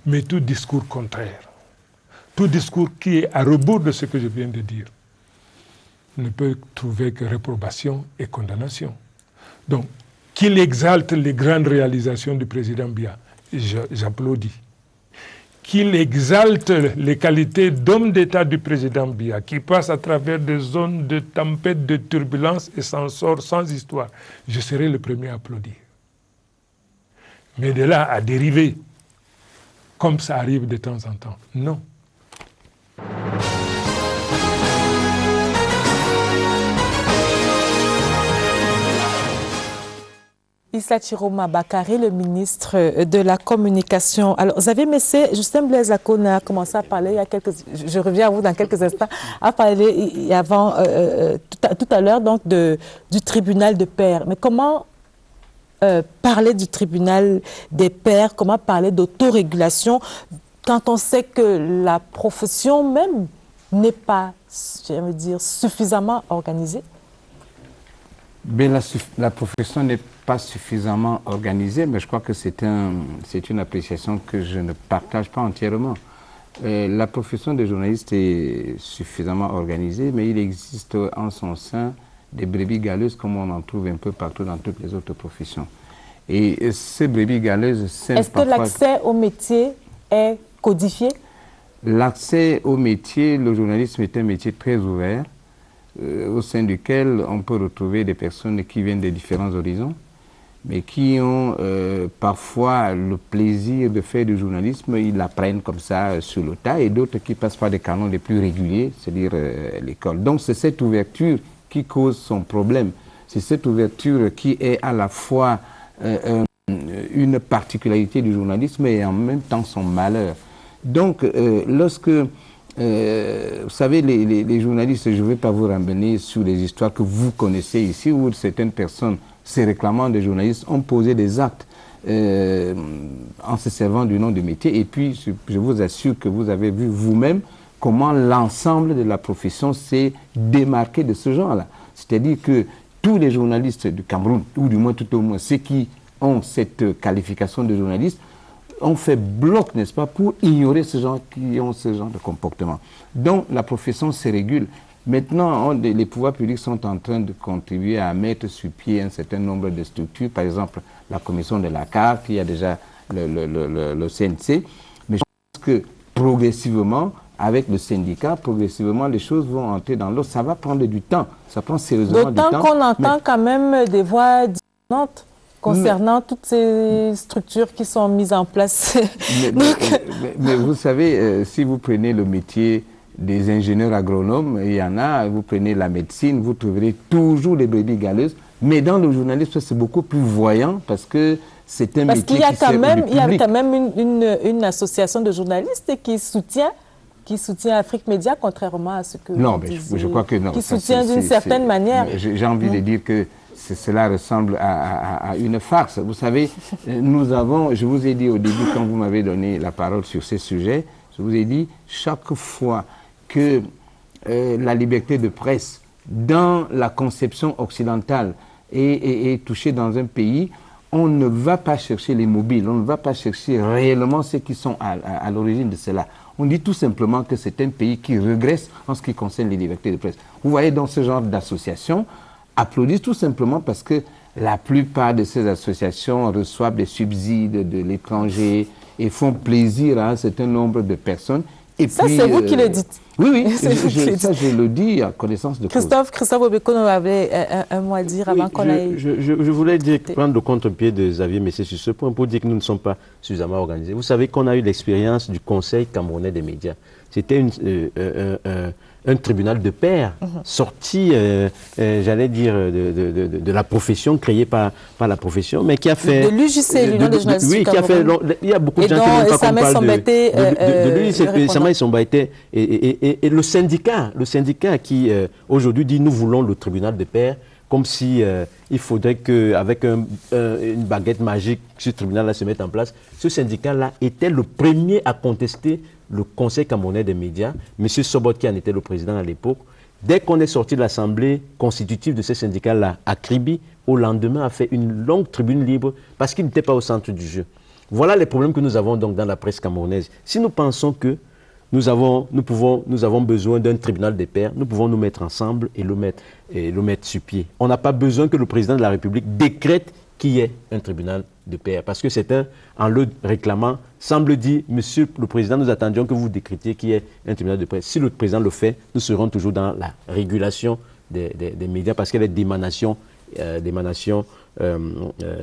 Mais tout discours contraire, tout discours qui est à rebours de ce que je viens de dire, ne peut trouver que réprobation et condamnation. Donc, qu'il exalte les grandes réalisations du président Biya, j'applaudis. Qu'il exalte les qualités d'homme d'État du président Biya, qui passe à travers des zones de tempête, de turbulence et s'en sort sans histoire, je serai le premier à applaudir. Mais de là à dériver, comme ça arrive de temps en temps, non. Issa Chiroma Bakary, le ministre de la Communication. Alors, Xavier Messé, Justin Blaise Akone a commencé à parler il y a quelques... Je reviens à vous dans quelques instants. A parlé avant, tout à l'heure, donc, du tribunal de pairs. Mais comment parler du tribunal des pairs? Comment parler d'autorégulation quand on sait que la profession même n'est pas, j'allais dire, suffisamment organisée? Ben, la profession n'est pas suffisamment organisée, mais je crois que c'est une appréciation que je ne partage pas entièrement. La profession des journalistes est suffisamment organisée, mais il existe en son sein des brebis galeuses comme on en trouve un peu partout dans toutes les autres professions. Et ces brebis galeuses... Est-ce que l'accès au métier est codifié? L'accès au métier, le journalisme est un métier très ouvert, au sein duquel on peut retrouver des personnes qui viennent de différents horizons, mais qui ont parfois le plaisir de faire du journalisme, ils l'apprennent comme ça sur le tas, et d'autres qui passent par des canons les plus réguliers, c'est-à-dire l'école. Donc c'est cette ouverture qui cause son problème. C'est cette ouverture qui est à la fois une particularité du journalisme et en même temps son malheur. Donc lorsque... vous savez, les journalistes, je ne vais pas vous ramener sur les histoires que vous connaissez ici, où certaines personnes, se réclamant des journalistes, ont posé des actes en se servant du nom du métier. Et puis, je vous assure que vous avez vu vous-même comment l'ensemble de la profession s'est démarqué de ce genre-là. C'est-à-dire que tous les journalistes du Cameroun, ou du moins tout au moins ceux qui ont cette qualification de journaliste, on fait bloc, n'est-ce pas, pour ignorer ces gens qui ont ce genre de comportement. Donc, la profession se régule. Maintenant, les pouvoirs publics sont en train de contribuer à mettre sur pied un certain nombre de structures. Par exemple, la commission de la carte, il y a déjà le CNC. Mais je pense que progressivement, avec le syndicat, progressivement, les choses vont entrer dans l'eau. Ça va prendre du temps. Ça prend sérieusement du temps. D'autant qu'on entend quand même des voix dissonantes concernant toutes ces structures qui sont mises en place. Mais vous savez, si vous prenez le métier des ingénieurs agronomes, il y en a, vous prenez la médecine, vous trouverez toujours les brebis galeuses, mais dans le journalisme, c'est beaucoup plus voyant parce que c'est un métier qui sert au public. Il y a quand même une association de journalistes qui soutient Afrique Média, contrairement à ce que vous disiez, je crois que non. Qui soutient d'une certaine manière. J'ai envie de dire que cela ressemble à une farce. Vous savez, nous avons, je vous ai dit au début, quand vous m'avez donné la parole sur ces sujets, je vous ai dit, chaque fois que la liberté de presse, dans la conception occidentale, est touchée dans un pays, on ne va pas chercher les mobiles, on ne va pas chercher réellement ceux qui sont à l'origine de cela. On dit tout simplement que c'est un pays qui régresse en ce qui concerne les libertés de presse. Vous voyez, dans ce genre d'associations, applaudissent tout simplement parce que la plupart de ces associations reçoivent des subsides de l'étranger et font plaisir à un certain nombre de personnes. Et ça, c'est vous qui le dites. Oui, ça je le dis à connaissance de cause. Christophe Bobiokono avait un mot à dire avant qu'on aille... Je voulais prendre le contre-pied de Xavier Messé sur ce point pour dire que nous ne sommes pas suffisamment organisés. Vous savez qu'on a eu l'expérience du Conseil camerounais des médias. C'était un tribunal de pairs sorti, j'allais dire, de la profession, créé par la profession, mais qui a fait... De l'UJC, l'Union des journalistes du Cameroun. Oui, qui a fait... Il y a beaucoup de gens qui n'aiment pas qu'on parle de lui, Samuel Sombaïté et le syndicat qui, aujourd'hui, dit « Nous voulons le tribunal de pairs », comme si il faudrait qu'avec une baguette magique, ce tribunal-là se mette en place. Ce syndicat-là était le premier à contester le Conseil camerounais des médias. M. Sobot, qui en était le président à l'époque, dès qu'on est sorti de l'Assemblée constitutive de ce syndicat-là à Kribi, au lendemain a fait une longue tribune libre parce qu'il n'était pas au centre du jeu. Voilà les problèmes que nous avons donc dans la presse camerounaise. Si nous pensons que nous avons besoin d'un tribunal des pairs, nous pouvons nous mettre ensemble et le mettre sur pied. On n'a pas besoin que le président de la République décrète qu'il y ait un tribunal de pairs, parce que en le réclamant, semble dire, Monsieur le Président, nous attendions que vous décrétiez qu'il y ait un tribunal de pairs. Si le Président le fait, nous serons toujours dans la régulation des médias, parce qu'elle est d'émanation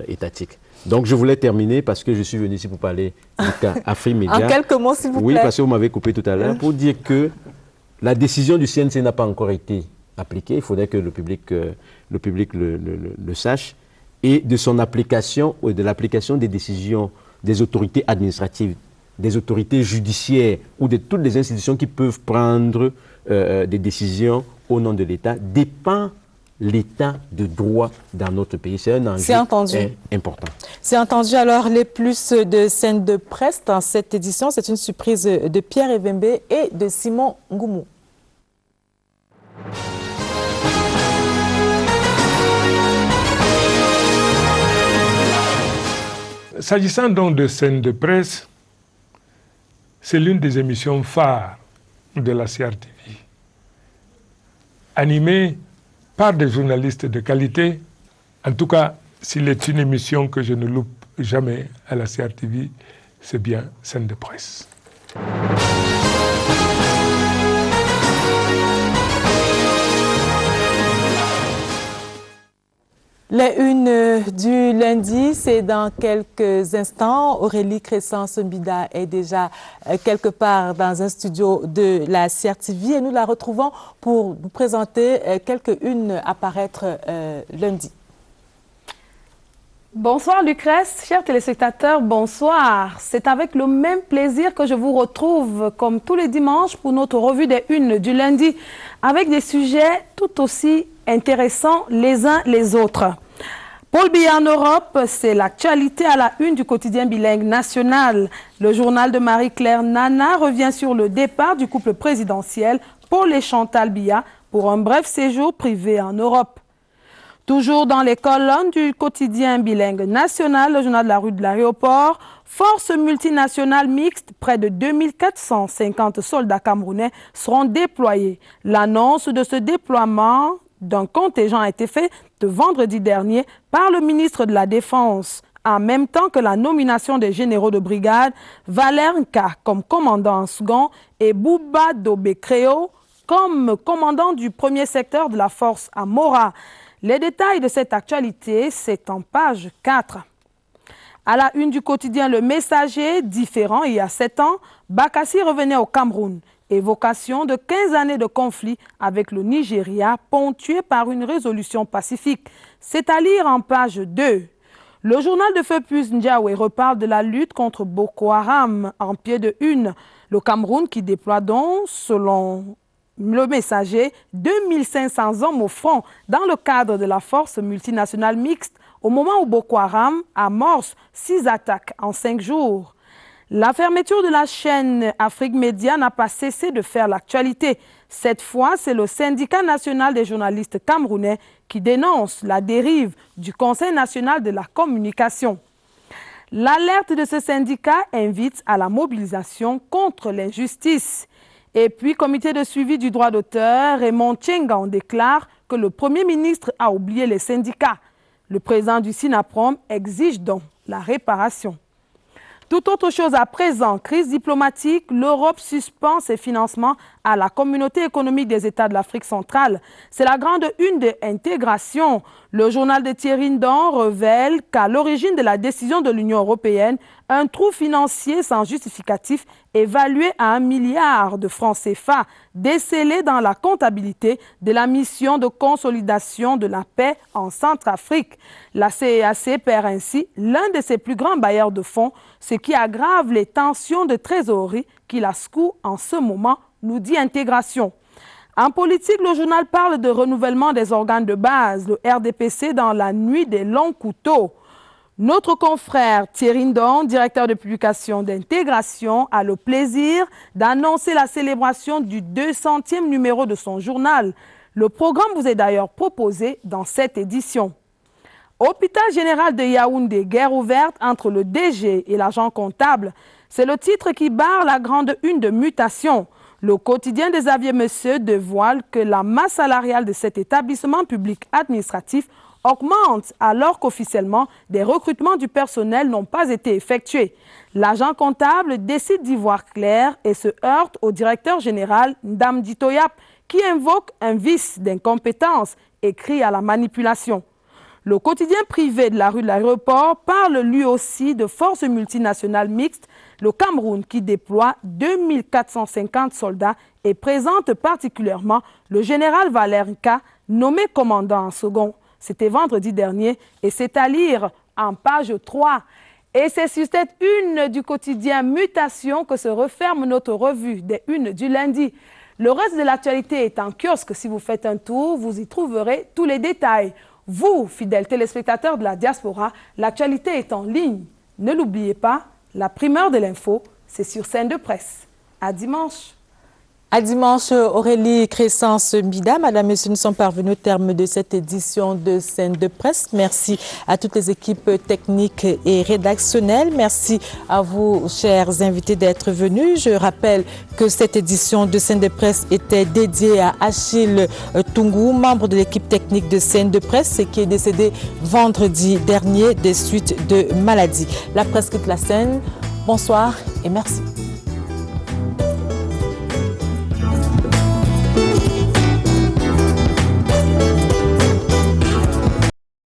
étatique. Donc je voulais terminer, parce que je suis venu ici pour parler du cas Afrimédia. En quelques mots, s'il vous plaît. Oui, parce que vous m'avez coupé tout à l'heure, pour dire que la décision du CNC n'a pas encore été appliquée. Il faudrait que le public le sache. Et de son application, ou de l'application des décisions des autorités administratives, des autorités judiciaires ou de toutes les institutions qui peuvent prendre des décisions au nom de l'État, dépend l'état de droit dans notre pays. C'est un enjeu important. C'est entendu. Alors, les plus de scènes de presse dans cette édition, c'est une surprise de Pierre Evembe et de Simon Ngoumou. S'agissant donc de scènes de presse, c'est l'une des émissions phares de la CRTV. Animée par des journalistes de qualité, en tout cas, s'il est une émission que je ne loupe jamais à la CRTV, c'est bien scène de presse. Les unes du lundi, c'est dans quelques instants. Aurélie Crescent-Sombida est déjà quelque part dans un studio de la CRTV et nous la retrouvons pour vous présenter quelques unes à paraître lundi. Bonsoir Lucrèce, chers téléspectateurs, bonsoir. C'est avec le même plaisir que je vous retrouve comme tous les dimanches pour notre revue des unes du lundi avec des sujets tout aussi intéressants les uns les autres. Paul Biya en Europe, c'est l'actualité à la une du quotidien bilingue national. Le journal de Marie-Claire Nana revient sur le départ du couple présidentiel Paul et Chantal Biya pour un bref séjour privé en Europe. Toujours dans les colonnes du quotidien bilingue national, le journal de la rue de l'aéroport, force multinationale mixte, près de 2450 soldats camerounais seront déployés. L'annonce de ce déploiement d'un contingent a été faite vendredi dernier par le ministre de la Défense, en même temps que la nomination des généraux de brigade, Valère Nka comme commandant en second et Bouba Dobé-Créo comme commandant du premier secteur de la force à Mora. Les détails de cette actualité, c'est en page 4. À la une du quotidien Le Messager, différent il y a 7 ans, Bakassi revenait au Cameroun. Évocation de 15 années de conflit avec le Nigeria, ponctuée par une résolution pacifique. C'est à lire en page 2. Le journal de Feupus Ndiaoué reparle de la lutte contre Boko Haram en pied de une. Le Cameroun qui déploie donc, selon Le Messager, 2500 hommes au front dans le cadre de la force multinationale mixte au moment où Boko Haram amorce 6 attaques en 5 jours. La fermeture de la chaîne Afrique Média n'a pas cessé de faire l'actualité. Cette fois, c'est le syndicat national des journalistes camerounais qui dénonce la dérive du Conseil national de la communication. L'alerte de ce syndicat invite à la mobilisation contre l'injustice. Et puis, comité de suivi du droit d'auteur, Raymond Tchengan déclare que le Premier ministre a oublié les syndicats. Le président du SINAPROM exige donc la réparation. Tout autre chose à présent, crise diplomatique, l'Europe suspend ses financements à la communauté économique des États de l'Afrique centrale. C'est la grande une de intégration. Le journal de Thierry Ndon révèle qu'à l'origine de la décision de l'Union européenne, un trou financier sans justificatif évalué à 1 milliard de francs CFA décelé dans la comptabilité de la mission de consolidation de la paix en Centrafrique. La CEAC perd ainsi l'un de ses plus grands bailleurs de fonds, ce qui aggrave les tensions de trésorerie qui la secouent en ce moment, nous dit Intégration. En politique, le journal parle de renouvellement des organes de base, le RDPC dans la nuit des longs couteaux. Notre confrère Thierry Ndon, directeur de publication d'Intégration, a le plaisir d'annoncer la célébration du 200e numéro de son journal. Le programme vous est d'ailleurs proposé dans cette édition. Hôpital général de Yaoundé, guerre ouverte entre le DG et l'agent comptable. C'est le titre qui barre la grande une de Mutation. Le quotidien des Aviers Monsieur dévoile que la masse salariale de cet établissement public administratif augmente alors qu'officiellement, des recrutements du personnel n'ont pas été effectués. L'agent comptable décide d'y voir clair et se heurte au directeur général Ndamdi Toyap qui invoque un vice d'incompétence et crie à la manipulation. Le quotidien privé de la rue de l'aéroport parle lui aussi de forces multinationales mixtes, le Cameroun qui déploie 2450 soldats et présente particulièrement le général Valère Nka, nommé commandant en second. C'était vendredi dernier et c'est à lire en page 3. Et c'est sur cette une du quotidien Mutation que se referme notre revue des unes du lundi. Le reste de l'actualité est en kiosque. Si vous faites un tour, vous y trouverez tous les détails. Vous, fidèles téléspectateurs de la diaspora, l'actualité est en ligne. Ne l'oubliez pas, la primeur de l'info, c'est sur Scène de Presse. À dimanche. À dimanche, Aurélie Crescence Mbida, Madame, Monsieur, nous sommes parvenus au terme de cette édition de Scène de Presse. Merci à toutes les équipes techniques et rédactionnelles. Merci à vous, chers invités, d'être venus. Je rappelle que cette édition de Scène de Presse était dédiée à Achille Tungou, membre de l'équipe technique de Scène de Presse, qui est décédé vendredi dernier des suites de maladie. La presse quitte la scène. Bonsoir et merci.